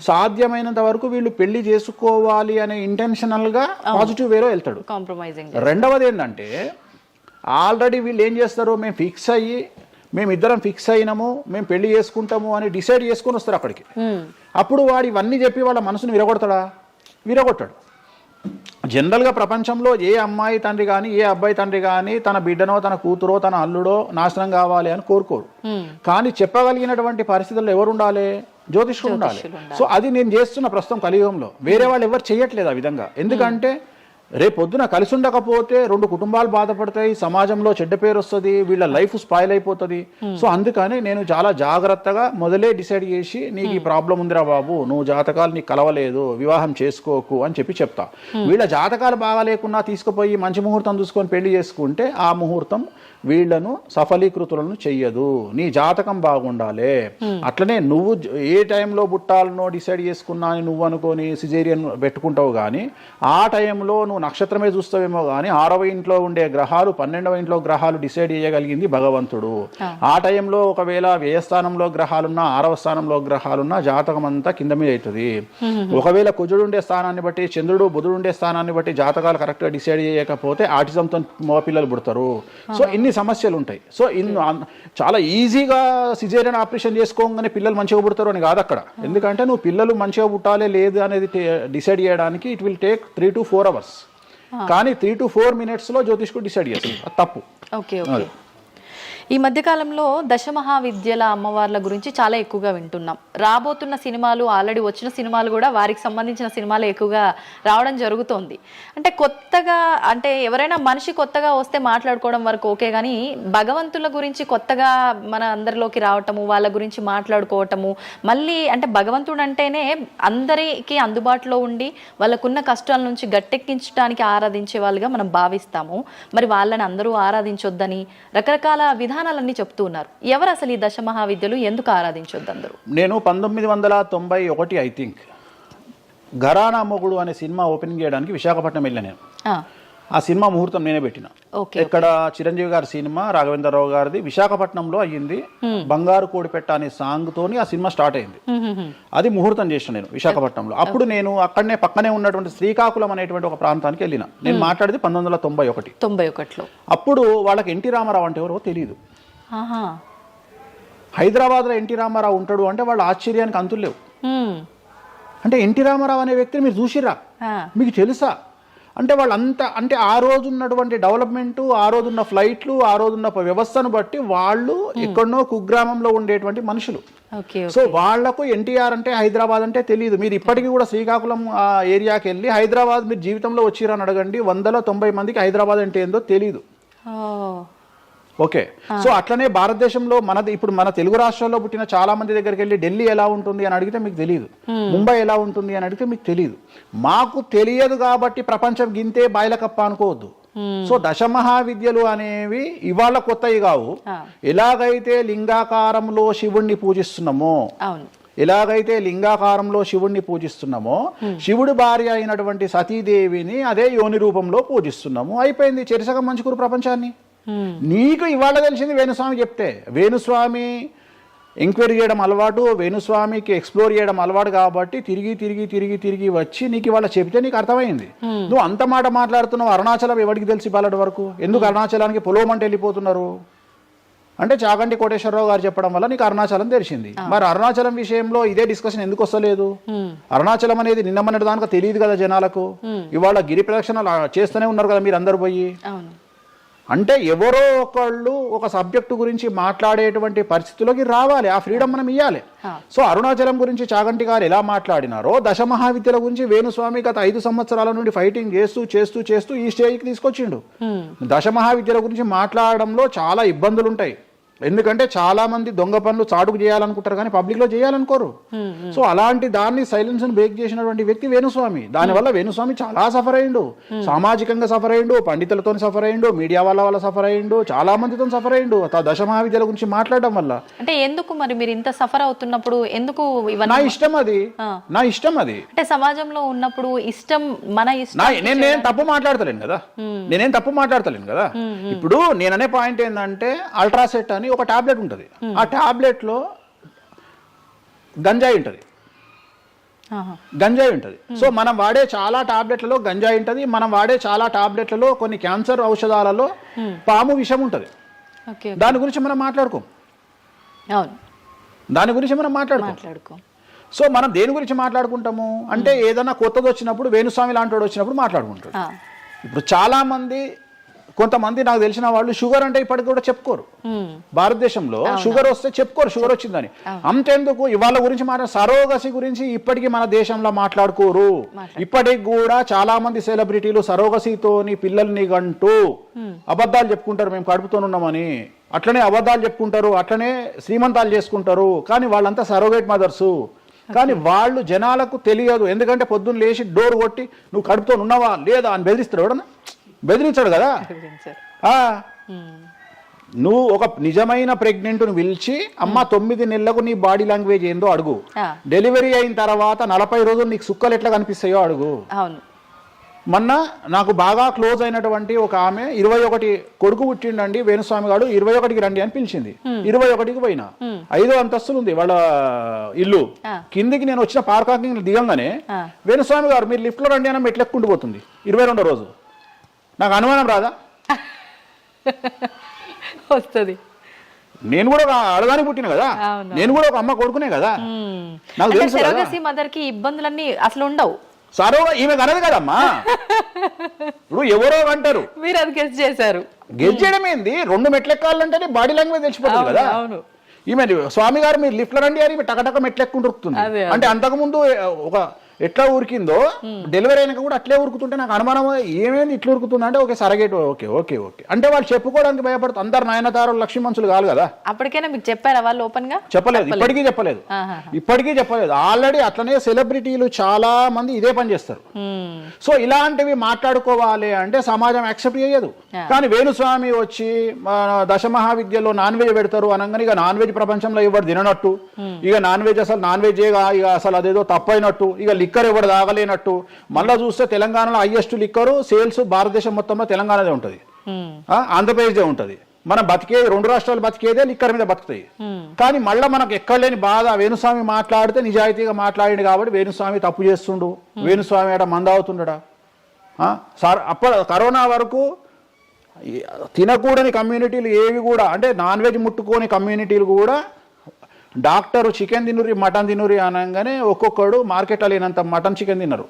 C: సాధ్యమైనంత వరకు వీళ్ళు పెళ్లి చేసుకోవాలి అనే ఇంటెన్షనల్ గా పాజిటివ్ వేలో వెళ్తాడు. రెండవది ఏంటంటే, ఆల్రెడీ వీళ్ళు ఏం చేస్తారు, మేమిద్దరం ఫిక్స్ అయినాము, మేము పెళ్లి చేసుకుంటాము అని డిసైడ్ చేసుకొని వస్తారు అక్కడికి. అప్పుడు వాడు ఇవన్నీ చెప్పి వాళ్ళ మనసును విరగొడతాడా, విరగొట్టాడు. జనరల్గా ప్రపంచంలో ఏ అమ్మాయి తండ్రి కానీ ఏ అబ్బాయి తండ్రి కానీ తన బిడ్డనో తన కూతురో తన అల్లుడో నాశనం కావాలి అని కోరుకోరు. కానీ చెప్పగలిగినటువంటి పరిస్థితుల్లో ఎవరు ఉండాలి, జ్యోతిష్కుడు ఉండాలి. సో అది నేను చేస్తున్న ప్రస్తుతం కలియుగంలో. వేరే వాళ్ళు ఎవరు చేయట్లేదు ఆ విధంగా. ఎందుకంటే రేపొద్దున కలిసి ఉండకపోతే 2 కుటుంబాలు బాధపడతాయి, సమాజంలో చెడ్డ పేరు వస్తుంది, వీళ్ళ లైఫ్ స్పాయిల్ అయిపోతుంది. సో అందుకని నేను చాలా జాగ్రత్తగా మొదలే డిసైడ్ చేసి, నీకు ఈ ప్రాబ్లం ఉందిరా బాబు, నువ్వు జాతకాలు నీకు కలవలేదు, వివాహం చేసుకోకు అని చెప్తా. వీళ్ళ జాతకాలు బాగా లేకున్నా తీసుకుపోయి మంచి ముహూర్తం చూసుకొని పెళ్లి చేసుకుంటే ఆ ముహూర్తం వీళ్లను సఫలీకృతులను చెయ్యదు. నీ జాతకం బాగుండాలి. అట్లనే నువ్వు ఏ టైంలో పుట్టాలనో డిసైడ్ చేసుకున్నా అని నువ్వు అనుకొని సిజేరియన్ పెట్టుకుంటావు. కానీ ఆ టైంలో నువ్వు నక్షత్రమే చూస్తావేమో కానీ 6వ ఇంట్లో ఉండే గ్రహాలు 12వ ఇంట్లో గ్రహాలు డిసైడ్ చేయగలిగింది భగవంతుడు. ఆ టైంలో ఒకవేళ వ్యయస్థానంలో గ్రహాలున్నా 6వ స్థానంలో గ్రహాలున్నా జాతకం అంతా కింద మీద అవుతుంది. ఒకవేళ కుజుడు ఉండే స్థానాన్ని బట్టి, చంద్రుడు బుధుడు ఉండే స్థానాన్ని బట్టి జాతకాలు కరెక్ట్గా డిసైడ్ చేయకపోతే ఆటిజంతో మగపిల్లలు పుడతారు. సో ఇన్ని సమస్యలు ఉంటాయి. సో చాలా ఈజీగా సిజేరియన్ ఆపరేషన్ చేసుకోగానే పిల్లలు మంచిగా పుడతారు అని కాదు అక్కడ. ఎందుకంటే నువ్వు పిల్లలు మంచిగా పుట్టాలి లేదు అనేది డిసైడ్ చేయడానికి it will take 3 to 4 hours. కానీ 3 to 4 minutes లో జ్యోతిష్కుడు డిసైడ్ చేస్తుంది. అది తప్పు.
B: ఈ మధ్యకాలంలో దశమహావిద్యల అమ్మవార్ల గురించి చాలా ఎక్కువగా వింటున్నాం. రాబోతున్న సినిమాలు, ఆల్రెడీ వచ్చిన సినిమాలు కూడా వారికి సంబంధించిన సినిమాలు ఎక్కువగా రావడం జరుగుతోంది. అంటే కొత్తగా, అంటే ఎవరైనా మనిషి కొత్తగా వస్తే మాట్లాడుకోవడం వరకు ఓకే, కానీ భగవంతుల గురించి కొత్తగా మన అందరిలోకి రావటము, వాళ్ళ గురించి మాట్లాడుకోవటము, మళ్ళీ అంటే భగవంతుడు అంటేనే అందరికీ అందుబాటులో ఉండి వాళ్ళకున్న కష్టాల నుంచి గట్టెక్కించడానికి ఆరాధించే వాళ్ళుగా మనం భావిస్తాము. మరి వాళ్ళని అందరూ ఆరాధించొద్దని రకరకాల విధానాలన్నీ చెప్తూ ఉన్నారు. ఎవరు అసలు ఈ దశమహావిద్యలు, ఎందుకు ఆరాధించొద్దు అందరూ?
C: నేను 1991 ఐ థింక్ ఘరానా మొగుడు అనే సినిమా ఓపెనింగ్ చేయడానికి విశాఖపట్నం వెళ్ళాను నేను. ఆ సినిమా ముహూర్తం నేనే పెట్టిన. ఇక్కడ చిరంజీవి గారి సినిమా, రాఘవేంద్రరావు గారిది విశాఖపట్నంలో అయ్యింది. బంగారు కోడిపెట్ట అనే సాంగ్ తోని ఆ సినిమా స్టార్ట్ అయింది. అది ముహూర్తం చేసిన నేను విశాఖపట్నంలో. అప్పుడు నేను అక్కడనే పక్కనే ఉన్నటువంటి శ్రీకాకుళం అనేటువంటి ఒక ప్రాంతానికి వెళ్ళిన. నేను మాట్లాడేది 1991. అప్పుడు వాళ్ళకి ఎన్టీ రామారావు అంటే ఎవరో తెలియదు. హైదరాబాద్లో ఎన్టీ రామారావు ఉంటాడు అంటే వాళ్ళ ఆశ్చర్యానికి అంతులు లేవు. అంటే ఎన్టీ రామారావు అనే వ్యక్తిని మీరు చూసిరా, మీకు తెలుసా అంటే వాళ్ళంతా, అంటే ఆ రోజు ఉన్నటువంటి డెవలప్మెంట్, ఆ రోజున్న ఫ్లైట్లు, ఆ రోజున్న వ్యవస్థను బట్టి వాళ్ళు ఎక్కడనో కుగ్రామంలో ఉండేటువంటి మనుషులు. సో వాళ్లకు ఎన్టీఆర్ అంటే హైదరాబాద్ అంటే తెలియదు. మీరు ఇప్పటికీ కూడా శ్రీకాకుళం ఆ ఏరియాకి వెళ్ళి హైదరాబాద్ మీరు జీవితంలో వచ్చిరని అడగండి, 190 మందికి హైదరాబాద్ అంటే ఏందో తెలియదు. ఓకే, సో అట్లనే భారతదేశంలో మనది ఇప్పుడు మన తెలుగు రాష్ట్రాల్లో పుట్టిన చాలా మంది దగ్గరికి వెళ్ళి ఢిల్లీ ఎలా ఉంటుంది అని అడిగితే మీకు తెలియదు, ముంబై ఎలా ఉంటుంది అని అడిగితే మీకు తెలియదు. మాకు తెలియదు కాబట్టి ప్రపంచం గింతే బాయిలకప్ప అనుకోవద్దు. సో దశమహావిద్యలు అనేవి ఇవాళ కొత్తవి కావు. ఎలాగైతే లింగాకారంలో శివుణ్ణి పూజిస్తున్నామో, శివుడి భార్య అయినటువంటి సతీదేవిని అదే యోని రూపంలో పూజిస్తున్నాము. అయిపోయింది, చెరిసగం మంచుకురు ప్రపంచాన్ని. నీకు ఇవాళ తెలిసింది వేణుస్వామి చెప్తే. వేణుస్వామి ఎంక్వైరీ చేయడం అలవాటు, వేణుస్వామికి ఎక్స్ప్లోర్ చేయడం అలవాటు కాబట్టి తిరిగి వచ్చి నీకు ఇవాళ చెప్తే నీకు అర్థమైంది. నువ్వు అంత మాట మాట్లాడుతున్నావు. అరుణాచలం ఎవరికి తెలిసి బాలటి వరకు ఎందుకు అరుణాచలానికి పొలోమంటే వెళ్ళిపోతున్నారు అంటే చాగంటి కోటేశ్వరరావు గారు చెప్పడం వల్ల నీకు అరుణాచలం తెలిసింది. మరి అరుణాచలం విషయంలో ఇదే డిస్కషన్ ఎందుకు వస్తలేదు? అరుణాచలం అనేది నిన్న మొన్నటి దానికి తెలియదు కదా జనాలకు. ఇవాళ గిరి ప్రదక్షిణలు చేస్తూనే ఉన్నారు కదా మీరు అందరు పోయి. అంటే ఎవరో ఒకళ్ళు ఒక సబ్జెక్టు గురించి మాట్లాడేటువంటి పరిస్థితుల్లోకి రావాలి. ఆ ఫ్రీడమ్ మనం ఇవ్వాలి. సో అరుణాచలం గురించి చాగంటి గారు ఎలా మాట్లాడినారో దశమహావిద్యల గురించి వేణుస్వామి గత 5 సంవత్సరాల నుండి ఫైటింగ్ చేస్తూ ఈ స్టేజ్కి తీసుకొచ్చిండు. దశమహావిద్యల గురించి మాట్లాడడంలో చాలా ఇబ్బందులు ఉంటాయి. ఎందుకంటే చాలా మంది దొంగ పనులు చాటుకు చేయాలనుకుంటారు కానీ పబ్లిక్ లో చేయాలనుకోరు. సో అలాంటి దాన్ని సైలెన్స్ బ్రేక్ చేసినటువంటి వ్యక్తి వేణుస్వామి. దానివల్ల వేణుస్వామి చాలా సఫర్ అయ్యిండు, సామాజికంగా సఫర్ అయ్యిండు, పండితులతో సఫర్ అయ్యిండు, మీడియా వల్ల సఫర్ అయ్యిండు, చాలా మందితో సఫర్ అయ్యిండు దశమహావిద్యల గురించి మాట్లాడడం వల్ల.
B: అంటే ఎందుకు మరి మీరు ఇంత సఫర్ అవుతున్నప్పుడు ఎందుకు?
C: నా ఇష్టం అది.
B: అంటే సమాజంలో ఉన్నప్పుడు ఇష్టం, మన ఇష్టం.
C: నేనేం తప్పు మాట్లాడతలేను కదా. ఇప్పుడు నేననే పాయింట్ ఏంటంటే అల్ట్రాసెట్ అని ఒక టాబ్లెట్ ఉంటుంది. ఆ టాబ్లెట్ లో గంజాయి ఉంటుంది. సో మనం వాడే చాలా టాబ్లెట్లలో గంజాయి ఉంటుంది. మనం వాడే చాలా టాబ్లెట్లలో కొన్ని క్యాన్సర్ ఔషధాలలో పాము విషం ఉంటుంది. దాని గురించి మనం మాట్లాడుకోం. సో మనం దేని గురించి మాట్లాడుకుంటాము అంటే ఏదైనా కొత్తది వచ్చినప్పుడు, వేణుస్వామి లాంటి వాడు వచ్చినప్పుడు మాట్లాడుకుంటాడు. ఇప్పుడు చాలా మంది, కొంతమంది నాకు తెలిసిన వాళ్ళు షుగర్ అంటే ఇప్పటికి కూడా చెప్పుకోరు. భారతదేశంలో షుగర్ వస్తే చెప్పుకోరు షుగర్ వచ్చిందని. అంతెందుకు ఇవాళ గురించి సరోగసి గురించి ఇప్పటికీ మన దేశంలో మాట్లాడుకోరు. ఇప్పటికి కూడా చాలా మంది సెలబ్రిటీలు సరోగసితోని పిల్లల్ని గంటూ అబద్ధాలు చెప్పుకుంటారు, మేము కడుపుతోనున్నామని. అట్లనే అబద్ధాలు చెప్పుకుంటారు, అట్లనే శ్రీమంతాలు చేసుకుంటారు. కానీ వాళ్ళంతా సరోగేట్ మదర్సు. కానీ వాళ్ళు జనాలకు తెలియదు. ఎందుకంటే పొద్దున్న లేచి డోర్ కొట్టి నువ్వు కడుపుతో ఉన్నావా లేదా అని బెదిరిస్తాడు. ఎవడన్నా బెదిరించాడు కదా. నువ్వు ఒక నిజమైన ప్రెగ్నెంట్ను పిలిచి అమ్మ 9 నెలలకు నీ బాడీ లాంగ్వేజ్ ఏందో అడుగు. డెలివరీ అయిన తర్వాత 40 రోజులు నీకు సుక్కలు ఎట్లా కనిపిస్తాయో అడుగు. మొన్న నాకు బాగా క్లోజ్ అయినటువంటి ఒక ఆమె 21 కొడుకు పుట్టిండండి వేణుస్వామి గారు, 21కి రండి అని పిలిచింది. 21కి పోయినా. 5వ అంతస్తులు ఉంది వాళ్ళ ఇల్లు. కిందికి నేను వచ్చిన పార్కింగ్ దిగంగానే వేణుస్వామి గారు మీరు లిఫ్ట్ లో రండి అని మెట్లెక్కుంటూ పోతుంది. 22వ రోజు. నాకు అనుమానం రాదా?
B: వస్తుంది.
C: నేను కూడా ఒక ఆడదానికి పుట్టిన కదా, నేను కూడా ఒక అమ్మ కొడుకునే కదా. నాకు తెలుసు
B: సరోగసి మదర్ కి ఇబ్బందులన్నీ అసలు ఉండవు.
C: సరోగ ఈమె కనదు కదమ్మా. ఇప్పుడు ఎవరో అంటారు,
B: మీరు అది గెస్ చేశారు.
C: గెస్ చేయడం ఏంది, 2 మెట్లు ఎక్కాలంటేనే బాడీ లాంగ్వేజ్ తెలిసిపోతుంది కదా.
B: అవును.
C: ఈమె స్వామి గారు మీరు లిఫ్ట్లో రండి అని టకటక మెట్లు ఎక్కుంటుంది. అంటే అంతకుముందు ఒక ఎట్లా ఉరికిందో డెలివరీ అయినాక కూడా అట్లే ఉరుకుతుంటే నాకు అనుమానం, ఏమేమి ఇట్లా ఉరుకుతుంది అంటే okay surrogate okay okay okay అంటే వాళ్ళు చెప్పుకోవడానికి భయపడుతుంది. అందరు నయనతారలు లక్ష్మీ మనుషులు కాదు కదా.
B: అప్పటికైనా మీకు చెప్పారా వాళ్ళు ఓపెన్ గా?
C: చెప్పలేదు, ఇప్పటికీ చెప్పలేదు, ఇప్పటికీ చెప్పలేదు. ఆల్రెడీ అట్లనే సెలబ్రిటీలు చాలా మంది ఇదే పని చేస్తారు. సో ఇలాంటివి మాట్లాడుకోవాలి అంటే సమాజం యాక్సెప్ట్ చేయదు. కానీ వేణుస్వామి వచ్చి దశమహావిద్యలో నాన్ వెజ్ పెడతారు అనగానే ఇక నాన్ వెజ్ ప్రపంచంలో ఎవరు తిననట్టు, ఇక నాన్ వెజ్ అసలు నాన్ వెజ్ ఇక అసలు అదేదో తప్పైనట్టు, ఇక లిక్కర్ ఎవరు తాగలేనట్టు. మళ్ళా చూస్తే తెలంగాణలో హైయెస్ట్ లిక్కర్ సేల్స్ భారతదేశం మొత్తంలో తెలంగాణదే ఉంటుంది, ఆంధ్రప్రదేశ్దే ఉంటుంది. మనం బతికేది 2 రాష్ట్రాలు బతికేదే లిక్కర్ మీద బతుకుతాయి. కానీ మళ్ళీ మనకు ఎక్కడ లేని బాధ, వేణుస్వామి మాట్లాడితే నిజాయితీగా మాట్లాడిండు కాబట్టి వేణుస్వామి తప్పు చేస్తుండు, వేణుస్వామి ఆడ మందావుతుండడా. సార్ కరోనా వరకు తినకూడని కమ్యూనిటీలు ఏవి కూడా, అంటే నాన్ వెజ్ ముట్టుకోని కమ్యూనిటీలు కూడా డాక్టరు చికెన్ తినురి మటన్ తినురి అనగానే ఒక్కొక్కడు మార్కెట్లో లేనంత మటన్ చికెన్ తిన్నారు.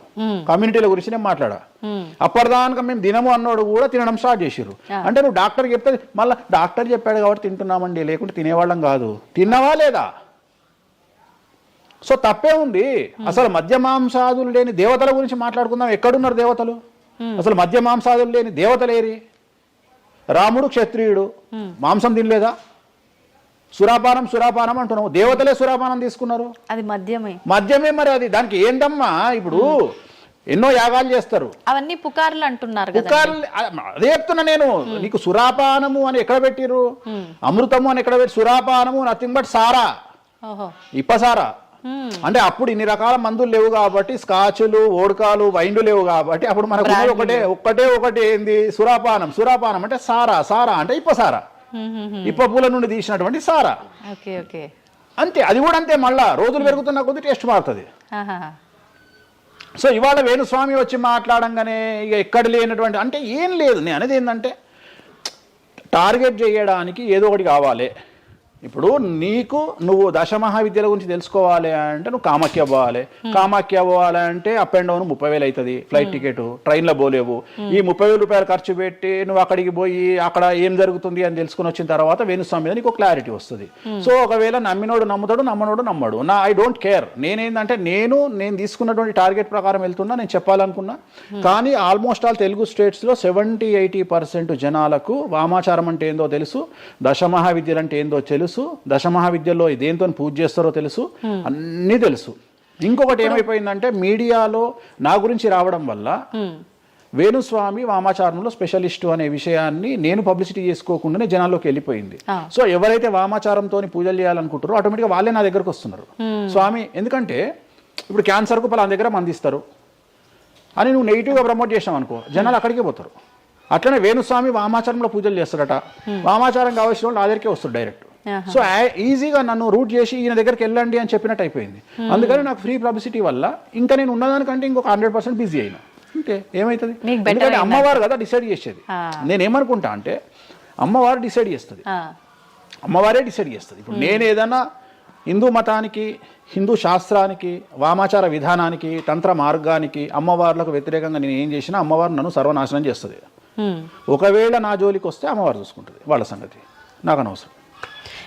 C: కమ్యూనిటీల గురించి నేను మాట్లాడా. అప్పటిదాకా మేము తినము అన్నోడు కూడా తినడం స్టార్ట్ చేసిర్రు. అంటే నువ్వు డాక్టర్ చెప్తే మళ్ళీ డాక్టర్ చెప్పాడు కాబట్టి తింటున్నామండి, లేకుంటే తినేవాళ్ళం కాదు. తిన్నవా లేదా? సో తప్పే ఉంది. అసలు మద్య మాంసాదులు లేని దేవతల గురించి మాట్లాడుకుందాం. ఎక్కడున్నారు దేవతలు? అసలు మద్య మాంసాదులు లేని దేవతలేరి? రాముడు క్షత్రియుడు, మాంసం తినలేదా? సురాపానం అంటున్నావు, దేవతలే సురాపానం తీసుకున్నారు. అది మద్యమే మరి అది దానికి ఏంటమ్మా? ఇప్పుడు ఎన్నో యాగాలు చేస్తారు,
B: అవన్నీ పుకార్లు అంటున్నారు.
C: పుకార్లు అదే చెప్తున్నా నేను నీకు. సురాపానము అని ఎక్కడ పెట్టిరు, అమృతము అని ఎక్కడ పెట్టి, సురాపానము నథింగ్ బట్ సారా, ఇప్పసారా. అంటే అప్పుడు ఇన్ని రకాల మందులు లేవు కాబట్టి, స్కాచ్లు ఓడకాలు వైండ్లు లేవు కాబట్టి అప్పుడు మనకు ఒకటే ఏంది సురాపానం అంటే సారా అంటే ఇప్పసారా, ఇప్ప పూల నుండి తీసినటువంటి సారా. అంతే, అది కూడా అంతే. మళ్ళా రోజులు పెరుగుతున్న కొద్ది టేస్ట్ మారుతుంది. సో ఇవాళ వేణుస్వామి వచ్చి మాట్లాడంగానే ఇక ఎక్కడ లేనటువంటి, అంటే ఏం లేదు. నేను అనేది ఏంటంటే టార్గెట్ చేయడానికి ఏదో ఒకటి కావాలి. ఇప్పుడు నువ్వు దశమహావిద్యల గురించి తెలుసుకోవాలి అంటే నువ్వు కామాఖ్య పోవాలి అంటే అప్ అండ్ డౌన్ 30,000 అవుతుంది ఫ్లైట్ టికెట్, ట్రైన్లో పోలేవు. ఈ 30,000 రూపాయలు ఖర్చు పెట్టి నువ్వు అక్కడికి పోయి అక్కడ ఏం జరుగుతుంది అని తెలుసుకుని వచ్చిన తర్వాత వేణుస్వామి మీద నీకు క్లారిటీ వస్తుంది. సో ఒకవేళ నమ్మినోడు నమ్ముతాడు, నమ్మనోడు నమ్మడు. I don't care. నేనేంటంటే నేను తీసుకున్నటువంటి టార్గెట్ ప్రకారం వెళ్తున్నా, నేను చెప్పాలనుకున్నా. కానీ ఆల్మోస్ట్ ఆల్ తెలుగు స్టేట్స్లో 70-80% జనాలకు వామాచారం అంటే ఏందో తెలుసు, దశమహావిద్యలు అంటే ఏందో తెలుసు, దశమహావిద్యలో దేంతో పూజ చేస్తారో తెలుసు, అన్నీ తెలుసు. ఇంకొకటి ఏమైపోయిందంటే మీడియాలో నా గురించి రావడం వల్ల వేణుస్వామి వామాచారంలో స్పెషలిస్టు అనే విషయాన్ని నేను పబ్లిసిటీ చేసుకోకుండానే జనాల్లోకి వెళ్ళిపోయింది. సో ఎవరైతే వామాచారంతో పూజలు చేయాలనుకుంటారో ఆటోమేటిక్గా వాళ్ళే నా దగ్గరకు వస్తున్నారు. స్వామి, ఎందుకంటే ఇప్పుడు క్యాన్సర్కు పలానా దగ్గర మందిస్తారు అని నువ్వు నెగిటివ్గా ప్రమోట్ చేసావు అనుకో, జనాలు అక్కడికే పోతారు. అట్లనే వేణుస్వామి వామాచారంలో పూజలు చేస్తాడట, వామాచారం కావాల్సిన వాళ్ళు నా దగ్గరికే వస్తారు డైరెక్ట్. సో ఈజీగా నన్ను రూట్ చేసి ఈయన దగ్గరికి వెళ్ళండి అని చెప్పినట్టు అయిపోయింది. అందుకని నాకు ఫ్రీ పబ్లిసిటీ వల్ల ఇంకా నేను ఉన్నదానికంటే ఇంకొక 100% బిజీ అయినా. అంటే ఏమవుతుంది, ఎందుకంటే అమ్మవారు కదా డిసైడ్ చేసేది. నేనేమనుకుంటా అంటే అమ్మవారు డిసైడ్ చేస్తుంది, అమ్మవారే డిసైడ్ చేస్తుంది. ఇప్పుడు నేను ఏదైనా హిందూ మతానికి, హిందూ శాస్త్రానికి, వామాచార విధానానికి, తంత్ర మార్గానికి, అమ్మవార్లకు వ్యతిరేకంగా నేను ఏం చేసినా అమ్మవారు నన్ను సర్వనాశనం చేస్తుంది. ఒకవేళ నా జోలికి వస్తే అమ్మవారు చూసుకుంటుంది, వాళ్ళ సంగతి నాకు అనవసరం.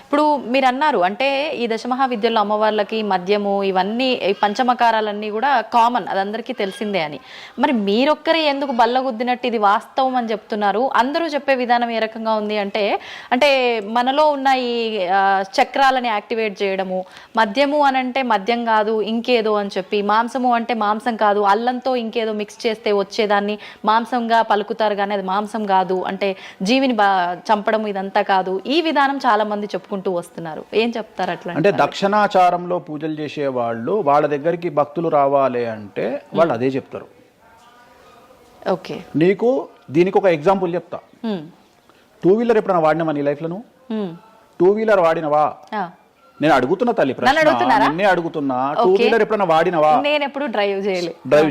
B: ఇప్పుడు మీరు అన్నారు అంటే ఈ దశమహావిద్యలో అమ్మవార్లకి మద్యము ఇవన్నీ పంచమకారాలన్నీ కూడా కామన్, అది అందరికీ తెలిసిందే అని. మరి మీరొక్కరే ఎందుకు బల్లగుద్దినట్టు ఇది వాస్తవం అని చెప్తున్నారు? అందరూ చెప్పే విధానం ఏ రకంగా ఉంది అంటే మనలో ఉన్న ఈ చక్రాలని యాక్టివేట్ చేయడము, మద్యము అని అంటే మద్యం కాదు ఇంకేదో అని చెప్పి, మాంసము అంటే మాంసం కాదు అల్లంతో ఇంకేదో మిక్స్ చేస్తే వచ్చేదాన్ని మాంసంగా పలుకుతారు కానీ అది మాంసం కాదు, అంటే జీవిని చంపడం ఇదంతా కాదు. ఈ విధానం చాలా మంది చెప్పుకుంటారు వస్తున్నారు. ఏం చెప్తారు అట్లా?
C: అంటే దక్షిణాచారంలో పూజలు చేసే వాళ్ళు వాళ్ళ దగ్గరికి భక్తులు రావాలి అంటే వాళ్ళు అదే చెప్తారు.
B: ఓకే,
C: నీకు దీనికి ఒక ఎగ్జాంపుల్ చెప్తా. 2 వీలర్ ఎప్పుడైనా వాడినావా నీ లైఫ్ లో? 2 వీలర్ వాడినవా? నేను అడుగుతున్నా తల్లి ప్రశ్న, నిన్నే అడుగుతున్నా. 2 వీలర్ ఎప్పుడైనా వాడినవా?
B: నేను ఎప్పుడు డ్రైవ్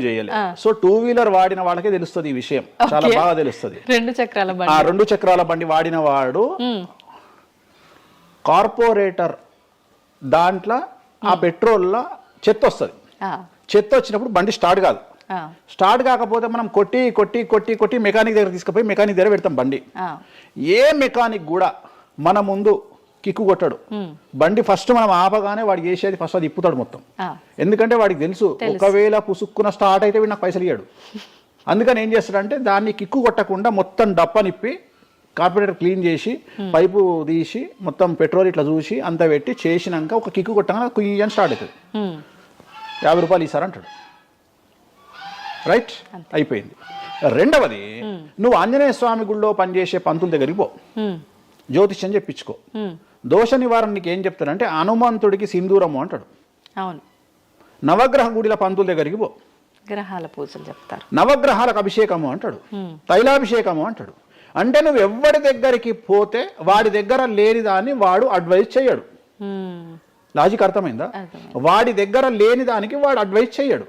B: చేయలే.
C: సో 2 వీలర్ వాడిన వాళ్ళకే తెలుస్తుంది ఈ విషయం, చాలా బాగా తెలుస్తుంది. 2 చక్రాల బండి వాడిన వాడు కార్పొరేటర్ దాంట్లో ఆ పెట్రోల్లో చెత్త వస్తుంది. చెత్త వచ్చినప్పుడు బండి స్టార్ట్ కాదు, స్టార్ట్ కాకపోతే మనం కొట్టి కొట్టి కొట్టి కొట్టి మెకానిక్ దగ్గర తీసుకుపోయి మెకానిక్ దగ్గర పెడతాం బండి. ఏ మెకానిక్ కూడా మన ముందు కిక్కు కొట్టాడు. బండి ఫస్ట్ మనం ఆపగానే వాడు చేసేది ఫస్ట్ అది ఇప్పుతాడు మొత్తం. ఎందుకంటే వాడికి తెలుసు ఒకవేళ పుసుక్కున స్టార్ట్ అయితే వీడు నాకు పైసలు ఇయ్యాడు. అందుకని ఏం చేస్తాడంటే దాన్ని కిక్కు కొట్టకుండా మొత్తం డప్పనిప్పి కార్పొరేటర్ క్లీన్ చేసి పైపు తీసి మొత్తం పెట్రోల్ ఇట్లా చూసి అంత పెట్టి చేసినాక ఒక కిక్కు కొట్టగానే కుయ్యి అని స్టార్ట్ అవుతుంది. 50 రూపాయలు ఇస్తారంటాడు. రైట్, అయిపోయింది. రెండవది, నువ్వు ఆంజనేయ స్వామి గుళ్ళో పనిచేసే పంతుల దగ్గరికి పో, జ్యోతిష్యం చెప్పించుకో. దోష నివారణ నీకు ఏం చెప్తాడంటే హనుమంతుడికి సింధూరము అంటాడు.
B: అవును.
C: నవగ్రహ గుడిల పంతుల దగ్గరికి పో,
B: గ్రహాల పూజలు చెప్తారు.
C: నవగ్రహాలకు అభిషేకము అంటాడు, తైలాభిషేకము అంటాడు. అంటే నువ్వు ఎవరి దగ్గరికి పోతే వాడి దగ్గర లేని దాన్ని వాడు అడ్వైజ్ చేయడు. లాజిక్ అర్థమైందా? వాడి దగ్గర లేని దానికి వాడు అడ్వైజ్ చేయడు.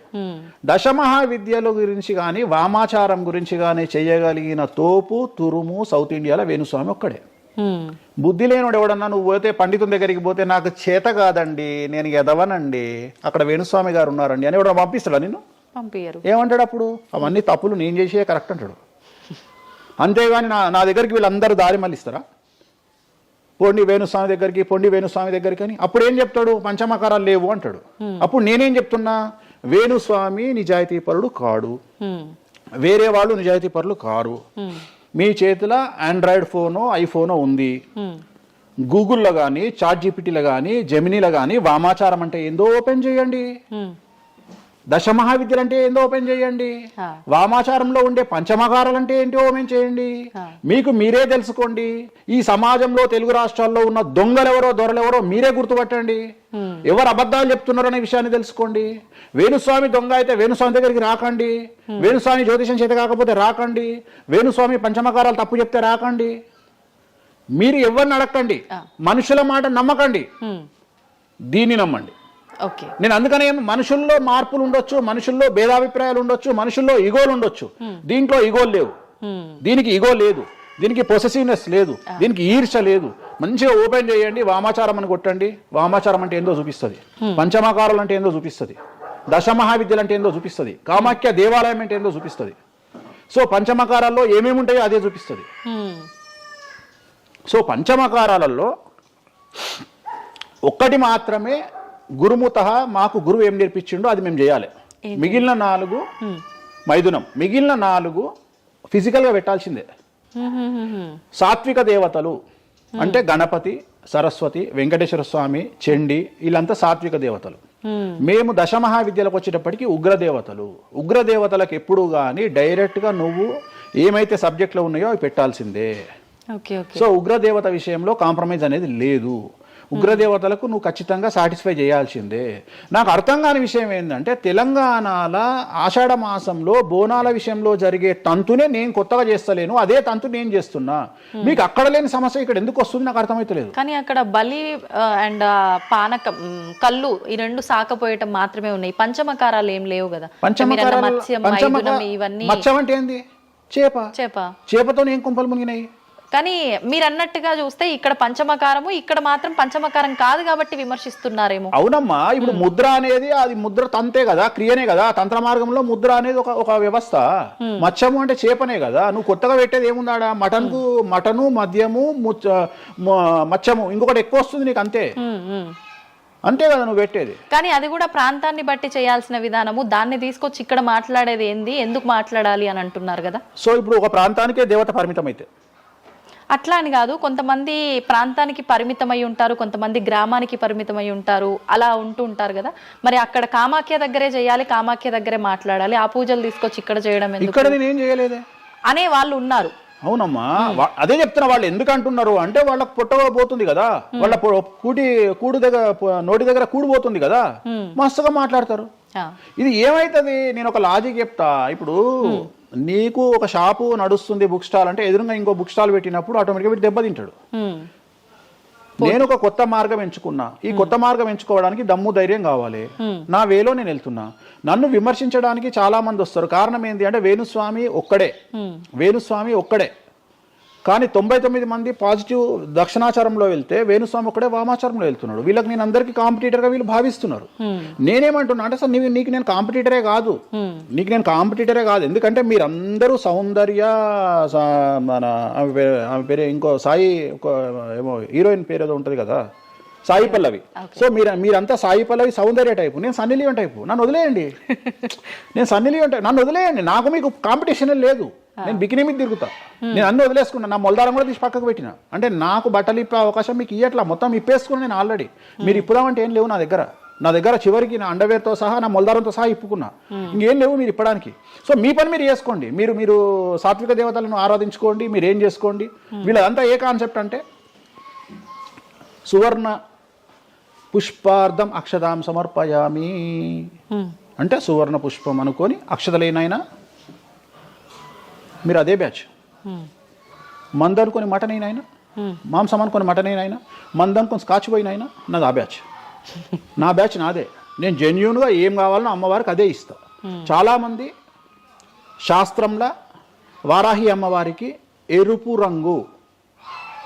C: దశమహావిద్యల గురించి కానీ వామాచారం గురించి కానీ చేయగలిగిన తోపు తురుము సౌత్ ఇండియాలో వేణుస్వామి ఒక్కడే. బుద్ధి లేనివాడు ఎవడన్నా నువ్వు పోతే పండితుని దగ్గరికి పోతే నాకు చేత కాదండి, నేను ఎదవనండి, అక్కడ వేణుస్వామి గారు ఉన్నారండి అని ఎవడన్నా పంపిస్తాడా నిన్ను?
B: పంపించరు.
C: ఏమంటాడు అప్పుడు? అవన్నీ తప్పులు నేను చేసే కరెక్ట్ అంటాడు. అంతేగాని నా దగ్గరికి వీళ్ళందరూ దారి మళ్ళిస్తారా? పొండి వేణుస్వామి దగ్గరికి, పొండి వేణుస్వామి దగ్గరికి అని. అప్పుడు ఏం చెప్తాడు? పంచమకారాలు లేవు అంటాడు. అప్పుడు నేనేం చెప్తున్నా? వేణుస్వామి నిజాయితీ పరుడు కాడు, వేరే వాళ్ళు నిజాయితీ పరులు కారు. మీ చేతిలో ఆండ్రాయిడ్ ఫోనో ఐఫోనో ఉంది, గూగుల్లో కానీ చాట్ జీపీటీలో కానీ జెమినీలో కానీ వామాచారం అంటే ఏందో ఓపెన్ చేయండి, దశమహావిద్యలు అంటే ఏందో ఓపెన్ చేయండి, వామాచారంలో ఉండే పంచమకారాలు అంటే ఏంటో ఓపెన్ చేయండి. మీకు మీరే తెలుసుకోండి. ఈ సమాజంలో తెలుగు రాష్ట్రాల్లో ఉన్న దొంగలెవరో దొరలెవరో మీరే గుర్తుపట్టండి. ఎవరు అబద్ధాలు చెప్తున్నారో అనే విషయాన్ని తెలుసుకోండి. వేణుస్వామి దొంగ అయితే వేణుస్వామి దగ్గరికి రాకండి, వేణుస్వామి జ్యోతిషం చేత కాకపోతే రాకండి, వేణుస్వామి పంచమకారాలు తప్పు చెప్తే రాకండి. మీరు ఎవరిని అడగండి, మనుషుల మాట నమ్మకండి, దీన్ని నమ్మండి. నేను అందుకనే మనుషుల్లో మార్పులు ఉండొచ్చు, మనుషుల్లో భేదాభిప్రాయాలు ఉండొచ్చు, మనుషుల్లో ఈగోలు ఉండొచ్చు. దీంట్లో ఈగోలు లేవు, దీనికి ఈగో లేదు, దీనికి పొసెసివ్నెస్ లేదు, దీనికి ఈర్ష లేదు. మంచిగా ఓపెన్ చేయండి, వామాచారం అని కొట్టండి. వామాచారం అంటే ఏందో చూపిస్తుంది, పంచమకారాలు అంటే ఏందో చూపిస్తుంది, దశమహావిద్యలు అంటే ఏందో చూపిస్తుంది, కామాఖ్య దేవాలయం అంటే ఏందో చూపిస్తుంది. సో పంచమకారాల్లో ఏమేమి ఉంటాయో అదే చూపిస్తుంది. సో పంచమకారాలలో ఒక్కటి మాత్రమే గురుముత, మాకు గురువు ఏం నేర్పించిండో అది మేము చేయాలి. మిగిలిన 4 మైథునం, మిగిలిన 4 ఫిజికల్గా పెట్టాల్సిందే. సాత్విక దేవతలు అంటే గణపతి, సరస్వతి, వెంకటేశ్వర స్వామి, చండి, వీళ్ళంతా సాత్విక దేవతలు. మేము దశమహావిద్యలకు వచ్చేటప్పటికి ఉగ్రదేవతలు. ఉగ్రదేవతలకు ఎప్పుడు కానీ డైరెక్ట్గా నువ్వు ఏమైతే సబ్జెక్ట్లో ఉన్నాయో అవి పెట్టాల్సిందే. సో ఉగ్రదేవత విషయంలో కాంప్రమైజ్ అనేది లేదు. ఉగ్రదేవతలకు నువ్వు ఖచ్చితంగా సాటిస్ఫై చేయాల్సిందే. నాకు అర్థం కాని విషయం ఏంటంటే తెలంగాణలో ఆషాఢ మాసంలో బోనాల విషయంలో జరిగే తంతునే నేను కొత్తగా చేస్తలేను, అదే తంతు నేను చేస్తున్నా. మీకు అక్కడ లేని సమస్య ఇక్కడ ఎందుకు వస్తుంది నాకు అర్థమైతలేదు.
B: కానీ అక్కడ బలి అండ్ పానకం, కళ్ళు, ఈ 2 సాకపోయటం మాత్రమే ఉన్నాయి. పంచమకారాలు ఏం లేవు కదా.
C: మత్స్యం అంటే ఏంది? చేపతో ఏం కుంపలు మునిగినాయి.
B: కానీ మీరు అన్నట్టుగా చూస్తే ఇక్కడ పంచమకారము, ఇక్కడ మాత్రం పంచమకారం కాదు కాబట్టి విమర్శిస్తున్నారేమో.
C: అవునమ్మా, ఇప్పుడు ముద్ర అనేది అది ముద్ర తంతే కదా, క్రియనే కదా. తంత్ర మార్గంలో ముద్ర అనేది ఒక వ్యవస్థ. మత్స్యము అంటే చేపనే కదా. నువ్వు కొత్తగా పెట్టేది ఏముందాడా? మటను, మద్యము, మత్స్యము, ఇంకొకటి ఎక్కువ వస్తుంది నీకు, అంతే అంతే కదా నువ్వు పెట్టేది.
B: కానీ అది కూడా ప్రాంతాన్ని బట్టి చేయాల్సిన విధానము. దాన్ని తీసుకొచ్చి ఇక్కడ మాట్లాడేది ఏంది, ఎందుకు మాట్లాడాలి అని అంటున్నారు కదా.
C: సో ఇప్పుడు ఒక ప్రాంతానికే దేవత పరిమితం అయితే
B: అట్లా అని కాదు, కొంతమంది ప్రాంతానికి పరిమితమై ఉంటారు, కొంతమంది గ్రామానికి పరిమితమై ఉంటారు, అలా ఉంటూ ఉంటారు కదా. మరి అక్కడ కామాఖ్య దగ్గరే చేయాలి, కామాఖ్య దగ్గరే మాట్లాడాలి, ఆ పూజలు తీసుకొచ్చి ఇక్కడ చేయడం ఎందుకు?
C: ఇక్కడ నేనేం చేయలేదే
B: అనే వాళ్ళు ఉన్నారు.
C: అవునమ్మా, అదే చెప్తున్నా. వాళ్ళు ఎందుకు అంటున్నారు అంటే వాళ్ళకి పొట్టబోతుంది కదా, వాళ్ళ కూడు దగ్గర నోటి దగ్గర కూడిపోతుంది కదా, మస్తుగా మాట్లాడతారు. ఇది ఏమైతుంది? నేను ఒక లాజిక్ చెప్తా. ఇప్పుడు నీకు ఒక షాపు నడుస్తుంది, బుక్ స్టాల్ అంటే ఎదురుగా ఇంకో బుక్ స్టాల్ పెట్టినప్పుడు ఆటోమేటిక్గా వీటి దెబ్బతింటాడు. నేను ఒక కొత్త మార్గం ఎంచుకున్నా, ఈ కొత్త మార్గం ఎంచుకోవడానికి దమ్ము ధైర్యం కావాలి. నా వేలో నేను వెళ్తున్నా. నన్ను విమర్శించడానికి చాలా మంది వస్తారు. కారణం ఏంటి అంటే వేణుస్వామి ఒక్కడే, వేణుస్వామి ఒక్కడే. కానీ 99 మంది పాజిటివ్ దక్షిణాచారంలో వెళ్తే వేణుస్వామి ఒకడే వామాచారంలో వెళ్తున్నాడు. వీళ్ళకి నేను అందరికీ కాంపిటీటర్గా వీళ్ళు భావిస్తున్నారు. నేనేమంటున్నా అంటే సార్ నీకు నేను కాంపిటీటరే కాదు, ఎందుకంటే మీరందరూ సౌందర్య మన ఆమె పేరే ఇంకో సాయి ఏమో హీరోయిన్ పేరు ఏదో ఉంటుంది కదా, సాయి పల్లవి. సో మీరంతా సాయి పల్లవి సౌందర్య టైపు, నేను సన్నీ లియోన్ టైపు. నన్ను వదిలేయండి, నేను సన్నీ లియోన్ టైపు, నన్ను వదిలేయండి. నాకు మీకు కాంపిటీషన్ లేదు, నేను బికినీ మీద తిరుగుతా. నేను అన్ని వదిలేసుకున్నా, నా మొలదారం కూడా తీసి పక్కకు పెట్టిన. అంటే నాకు బట్టలు ఇప్పే అవకాశం మీకు ఇవ్వట్లా, మొత్తం ఇప్పేసుకుని నేను ఆల్రెడీ. మీరు ఇప్పుదామంటే ఏం లేవు నా దగ్గర చివరికి నా అండర్వేర్తో సహా నా మొలదారంతో సహా ఇప్పుకున్నా, ఇంకేం లేవు మీరు ఇప్పడానికి. సో మీ పని మీరు చేసుకోండి, మీరు సాత్విక దేవతలను ఆరాధించుకోండి, మీరు ఏం చేసుకోండి. వీళ్ళదంతా ఏ కాన్సెప్ట్ అంటే సువర్ణ పుష్పార్థం అక్షతాం సమర్పయామి అంటే సువర్ణ పుష్పం అనుకొని అక్షతలేనైనా మీరు అదే బ్యాచ్. మంద అనుకొని మటన్ అయినా, మాంసం అనుకొని మటన్ అయినా, మంద అనుకొని స్కాచ్ పోయినైనా నాది ఆ బ్యాచ్. నా బ్యాచ్ నాదే. నేను జెన్యూన్గా ఏం కావాలనో అమ్మవారికి అదే ఇస్తా. చాలామంది శాస్త్రంలో వారాహి అమ్మవారికి ఎరుపు రంగు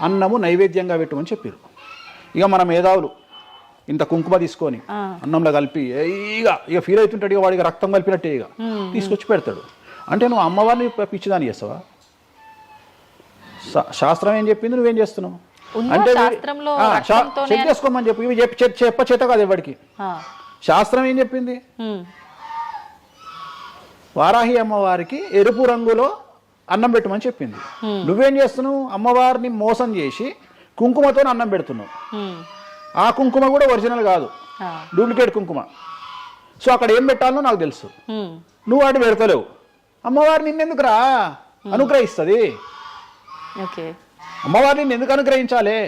C: అన్నము నైవేద్యంగా పెట్టమని చెప్పారు. ఇక మన మేధావులు ఇంత కుంకుమ తీసుకొని అన్నంలో కలిపి ఇక ఫీల్ అవుతుంటాడు, ఇక వాడికి రక్తం కలిపినట్టే ఇక తీసుకొచ్చి పెడతాడు. అంటే నువ్వు అమ్మవారిని పిచ్చిదాన్ని చేస్తావా? శాస్త్రం ఏం చెప్పింది, నువ్వేం చేస్తున్నావు అంటే చెక్ చేసుకోమని చెప్పి ఇవి చెప్ప చేత కాదు ఎవరికి. శాస్త్రం ఏం చెప్పింది, వారాహి అమ్మవారికి ఎరుపు రంగులో అన్నం పెట్టమని చెప్పింది. నువ్వేం చేస్తున్నావు, అమ్మవారిని మోసం చేసి కుంకుమతో అన్నం పెడుతున్నావు. ఆ కుంకుమ కూడా ఒరిజినల్ కాదు, డూప్లికేట్ కుంకుమ. సో అక్కడ ఏం పెట్టాలనో నాకు తెలుసు, నువ్వు వాటిని పెడతలేవు. అమ్మవారు నిన్నెందుకు రా అనుగ్రహిస్తుంది, అమ్మవారిని నిన్ను ఎందుకు అనుగ్రహించాలి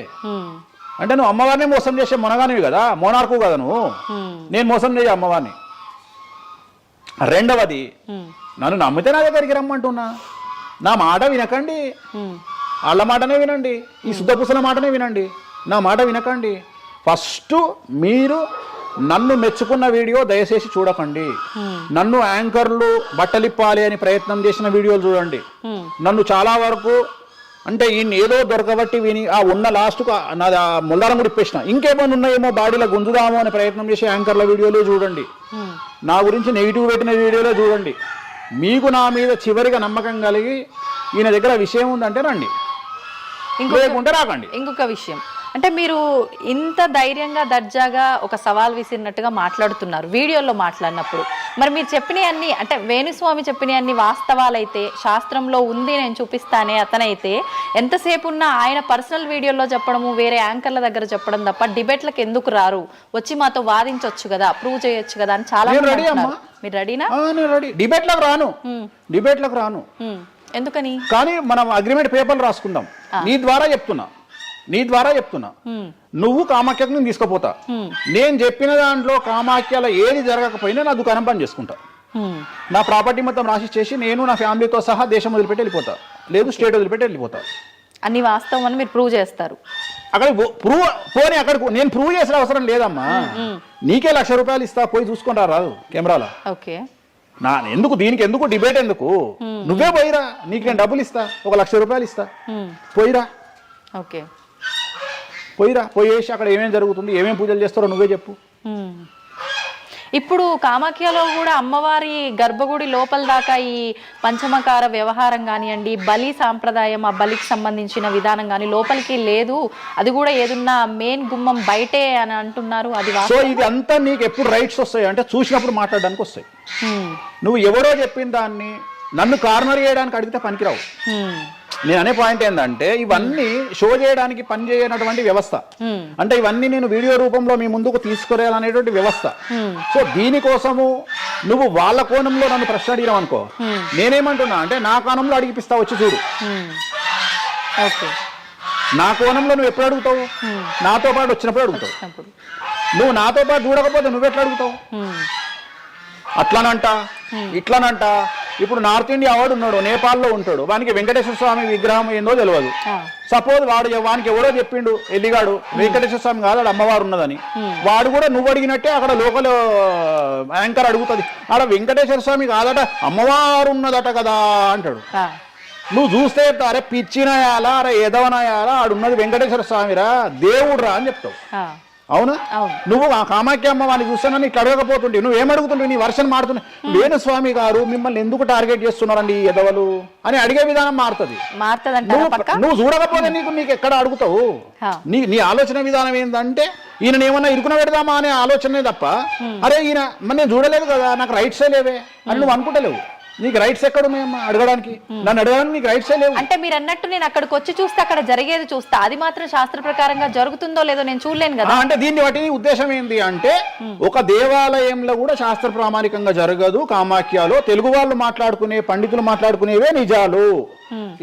C: అంటే నువ్వు అమ్మవారిని మోసం చేసే మొనగానివి కదా, మోనార్కు కదా నువ్వు. నేను మోసం చేయ అమ్మవారిని. రెండవది, నన్ను నమ్మితే నా దగ్గరికి రమ్మంటున్నా. నా మాట వినకండి, వాళ్ళ మాటనే వినండి, ఈ శుద్ధపూసల మాటనే వినండి, నా మాట వినకండి. ఫస్ట్ మీరు నన్ను మెచ్చుకున్న వీడియో దయచేసి చూడకండి. నన్ను యాంకర్లు బట్టలిప్పాలి అని ప్రయత్నం చేసిన వీడియోలు చూడండి. నన్ను చాలా వరకు అంటే ఈయన ఏదో దొరకబట్టి విని ఆ ఉన్న లాస్ట్కు నా ముల్లారం కూడా ఇప్పేసిన, ఇంకేమైనా ఉన్నాయేమో బాడీలో గుంజుదామో అని ప్రయత్నం చేసే యాంకర్ల వీడియోలు చూడండి. నా గురించి నెగిటివ్ పెట్టిన వీడియోలో చూడండి. మీకు నా మీద చివరిగా నమ్మకం కలిగి ఈయన దగ్గర విషయం ఉందంటే రండి, లేకుంటే రాకండి.
B: ఇంకొక విషయం అంటే మీరు ఇంత ధైర్యంగా దర్జాగా ఒక సవాల్ విసిరినట్టుగా మాట్లాడుతున్నారు వీడియోలో మాట్లాడినప్పుడు. మరి మీరు చెప్పినవన్నీ అంటే వేణుస్వామి చెప్పినవన్నీ వాస్తవాలైతే, శాస్త్రంలో ఉంది నేను చూపిస్తానే అతనైతే ఎంతసేపు ఉన్నా ఆయన పర్సనల్ వీడియోలో చెప్పడము, వేరే యాంకర్ల దగ్గర చెప్పడం తప్ప డిబేట్లకు ఎందుకు రారు, వచ్చి మాతో వాదించవచ్చు కదా, ప్రూవ్ చేయొచ్చు కదా అని చాలా మంది. మీరు రెడీనా?
C: డిబేట్లకు రాను.
B: ఎందుకని?
C: కానీ మనం అగ్రిమెంట్ పేపర్లు రాసుకుందాం. నీ ద్వారా చెప్తున్నా నువ్వు కామాఖ్యకు నేను తీసుకుపోతా. నేను చెప్పిన దాంట్లో కామాఖ్యలో ఏది జరగకపోయినా నా దుకాణం పని చేసుకుంటా. నా ప్రాపర్టీ మొత్తం రాసి చేసి నేను నా ఫ్యామిలీతో సహా దేశం వదిలిపెట్టి వెళ్ళిపోతా, లేదు స్టేట్ వదిలిపెట్టి వెళ్ళిపోతా.
B: అన్ని వాస్తవం అని మీరు ప్రూవ్ చేస్తారు.
C: అక్కడ అక్కడికి నేను ప్రూవ్ చేసిన అవసరం లేదమ్మా. నీకే ₹1,00,000 ఇస్తా, పోయి చూసుకుంటా రాదు కెమెరాలో.
B: ఓకే,
C: ఎందుకు దీనికి ఎందుకు డిబేట్ ఎందుకు? నువ్వే పోయిరా, నీకు నేను డబ్బులు ఇస్తా, ₹1,00,000 ఇస్తా, పోయిరా.
B: ఓకే,
C: పోయేసి అక్కడ ఏమేమి జరుగుతుంది, ఏమేమి పూజలు చేస్తారో నువ్వే చెప్పు.
B: ఇప్పుడు కామాఖ్యలో కూడా అమ్మవారి గర్భగుడి లోపల దాకా ఈ పంచమకార వ్యవహారం కానివ్వండి, బలి సాంప్రదాయం, ఆ బలికి సంబంధించిన విధానం కానీ లోపలికి లేదు, అది కూడా ఏదున్నా మెయిన్ గుమ్మం బయటే అని అంటున్నారు. అది
C: సో ఇది అంతా నీకు ఎప్పుడు రైట్స్ వస్తాయి అంటే చూసినప్పుడు మాట్లాడడానికి వస్తాయి. నువ్వు ఎవరో చెప్పిన దాన్ని నన్ను కార్నర్ చేయడానికి అడిగితే పనికిరావు. నేను అనే పాయింట్ ఏంటంటే ఇవన్నీ షో చేయడానికి పని చేయనటువంటి వ్యవస్థ. అంటే ఇవన్నీ నేను వీడియో రూపంలో మీ ముందుకు తీసుకురాలనేటువంటి వ్యవస్థ. సో దీనికోసము నువ్వు వాళ్ళ కోణంలో నన్ను ప్రశ్న అడిగినావు అనుకో, నేనేమంటున్నా అంటే నా కోణంలో అడిగిపిస్తా, వచ్చి చూడు. నా కోణంలో నువ్వు ఎప్పుడు అడుగుతావు? నాతో పాటు వచ్చినప్పుడు అడుగుతావు. నువ్వు నాతో పాటు చూడకపోతే నువ్వెట్లా అడుగుతావు? అట్లానంట ఇట్లానంట. ఇప్పుడు నార్త్ ఇండియా వాడు ఉన్నాడు, నేపాల్లో ఉంటాడు, వానికి వెంకటేశ్వర స్వామి విగ్రహం ఏందో తెలియదు. సపోజ్ వానికి ఎవరో చెప్పిండు ఎల్లిగాడు వెంకటేశ్వర స్వామి కాదు అమ్మవారు ఉన్నదని, వాడు కూడా నువ్వు అడిగినట్టే అక్కడ లోకల్ యాంకర్ అడుగుతుంది, ఆడ వెంకటేశ్వర స్వామి కాదట అమ్మవారు ఉన్నదట కదా అంటాడు. నువ్వు చూస్తే చెప్తావు, అరే పిచ్చినాయాలా, అరే ఎదవనాయాలా, ఆడున్నది వెంకటేశ్వర స్వామిరా, దేవుడు రా అని చెప్తావు.
B: ఆ,
C: అవునా?
B: అవును.
C: నువ్వు ఆ కామాఖ్యమ్మ వాడిని చూస్తానని ఇట్లా అడగకపోతుంటే నువ్వేం అడుగుతుంటావు? నీ వర్షన్ మారుతున్నావు. వేణుస్వామి గారు మిమ్మల్ని ఎందుకు టార్గెట్ చేస్తున్నారండి ఈ ఎదవలు అని అడిగే విధానం మారుతుంది.
B: మారుతుందంటారా పక్క?
C: నువ్వు చూడకపోతే నీకు ఎక్కడ అడుగుతావు?
B: హా.
C: నీ ఆలోచన విధానం ఏంటంటే ఈయన ఏమన్నా ఇరుకున పెడదామా అనే ఆలోచనే తప్ప, అరే ఈయన మరి నేను చూడలేదు కదా, నాకు రైట్సే లేవే అని నువ్వు అనుకుంటలేవు. నీకు రైట్స్ ఎక్కడున్నాయమ్మా అడగడానికి? నన్ను అడగడానికి నీకు రైట్సే లేవు.
B: అంటే మీరు అన్నట్టు నేను అక్కడికి వచ్చి చూస్తే అక్కడ జరిగేది చూస్తా, అది మాత్రం శాస్త్ర ప్రకారంగా జరుగుతుందో లేదో నేను చూడలేను కదా.
C: అంటే దీన్ని బట్టి నీ ఉద్దేశం ఏంటి అంటే, ఒక దేవాలయంలో కూడా శాస్త్ర ప్రామాణికంగా జరగదు. కామాఖ్యలో తెలుగు వాళ్ళు మాట్లాడుకునే, పండితులు మాట్లాడుకునేవే నిజాలు.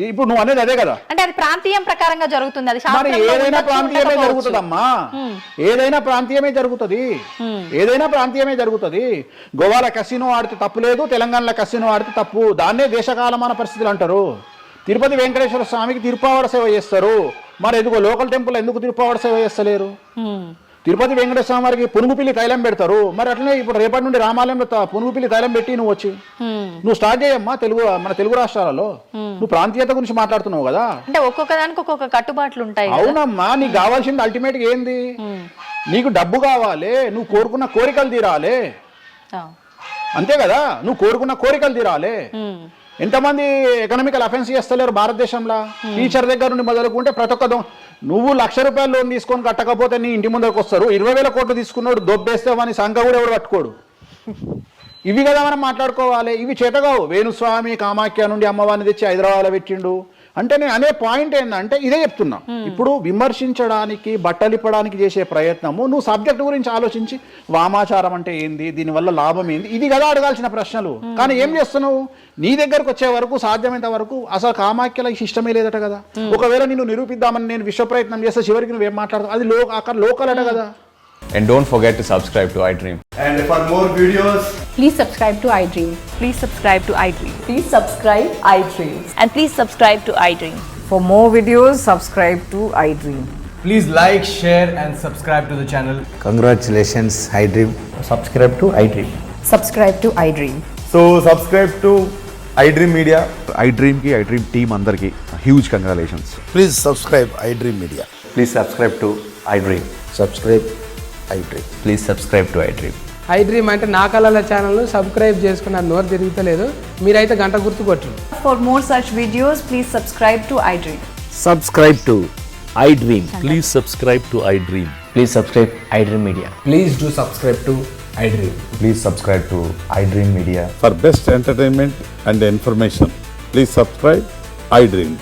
C: ఇప్పుడు నువ్వు అనేది అదే కదా.
B: అంటే అది ప్రాంతీయం ప్రకారంగా జరుగుతుంది, అది
C: మరి
B: శాస్త్రంలో
C: ఏదైనా
B: ఉండొచ్చు,
C: ప్రాంతీయమే
B: ఉండకపోవచ్చు.
C: జరుగుతుందమ్మా, ఏదైనా ప్రాంతీయమే జరుగుతుంది, ఏదైనా ప్రాంతీయమే జరుగుతుంది. గోవాల కసినో ఆడితే తప్పు లేదు, తెలంగాణలో కసినో ఆడితే తప్పు. దాన్నే దేశకాలమాన పరిస్థితులు అంటారు. తిరుపతి వెంకటేశ్వర స్వామికి తిరుపావడ సేవ చేస్తారు, మరి ఎందుకో లోకల్ టెంపుల్ ఎందుకు తిరుపావడ సేవ చేస్తలేరు? తిరుపతి వెంకటేశ్వర స్వామి వారికి పునుగుపిల్లి తైలం పెడతారు, మరి అట్లనే ఇప్పుడు రేపటి నుండి రామాలయంలో పునుగుపిల్లి తైలం పెట్టి నువ్వు వచ్చి నువ్వు స్టార్ట్ చేయమ్మా. మన తెలుగు రాష్ట్రాలలో నువ్వు ప్రాంతీయత గురించి మాట్లాడుతున్నావు కదా.
B: అంటే ఒక్కొక్క దానికి ఒక్కొక్క కట్టుబాట్లు ఉంటాయి.
C: అవునమ్మా, నీకు కావాల్సింది అల్టిమేట్ గా ఏంది? నీకు డబ్బు కావాలి, నువ్వు కోరుకున్న కోరికలు తీరాలి, అంతే కదా. నువ్వు కోరుకున్న కోరికలు తీరాలి. ఎంతమంది ఎకనామికల్ అఫెన్స్ చేస్తలేరు భారతదేశంలో? టీచర్ దగ్గర నుండి మొదలుకుంటే ప్రతి ఒక్క నువ్వు ₹1,00,000 లోన్ తీసుకొని కట్టకపోతే నీ ఇంటి ముందరకు వస్తారు. 20,000 కోట్లు తీసుకున్నాడు దొబ్బేస్తామని సంఘ కూడా ఎవడు పట్టుకోడు. ఇవి కదా మనం మాట్లాడుకోవాలి. ఇవి చేతగావు. వేణుస్వామి కామాఖ్య నుండి అమ్మవారిని తెచ్చి హైదరాబాద్లో పెట్టిండు అంటే నేను అనే పాయింట్ ఏంటంటే ఇదే చెప్తున్నా. ఇప్పుడు విమర్శించడానికి, బట్టలిప్పడానికి చేసే ప్రయత్నము, నువ్వు సబ్జెక్ట్ గురించి ఆలోచించి వామాచారం అంటే ఏంది, దీనివల్ల లాభం ఏంది, ఇది కదా అడగాల్సిన ప్రశ్నలు. కానీ ఏం చేస్తున్నావు? నీ దగ్గరకు వచ్చే వరకు సాధ్యమైనంత వరకు అసలు కామాఖ్యలో ఇష్టమే లేదట కదా. ఒకవేళ నిన్ను నిరూపిద్దామని నేను విశ్వ ప్రయత్నం చేస్తే చివరికి నువ్వేం మాట్లాడతావు? అది అక్కడ లోకల్ అట కదా.
D: And don't forget to subscribe to iDream.
E: And for more videos,
F: Please subscribe to iDream.
G: Please subscribe to iDream.
F: Please subscribe iDream.
G: And please subscribe to iDream.
F: For more videos, subscribe to iDream.
E: please like, share, and subscribe to the channel.
H: Congratulations, iDream. Subscribe to iDream.
F: Subscribe to iDream.
E: So subscribe to iDream Media.
I: iDream team అందరికి huge congratulations.
H: Please subscribe iDream Media.
D: Please subscribe to iDream.
H: Subscribe iDream.
D: Please subscribe to iDream.
J: iDream అంటే నా కళల ఛానల్ను subscribe చేసుకున్న నోరు తిరుగుతలేదు, మీరైతే గంట గుర్తు కొట్టండి.
F: For more such videos, please subscribe to iDream.
H: Subscribe to iDream.
I: Please subscribe to iDream.
D: Please subscribe iDream Media.
E: Please do subscribe to iDream.
D: Please subscribe to iDream Media.
I: For best entertainment and information, please subscribe iDream.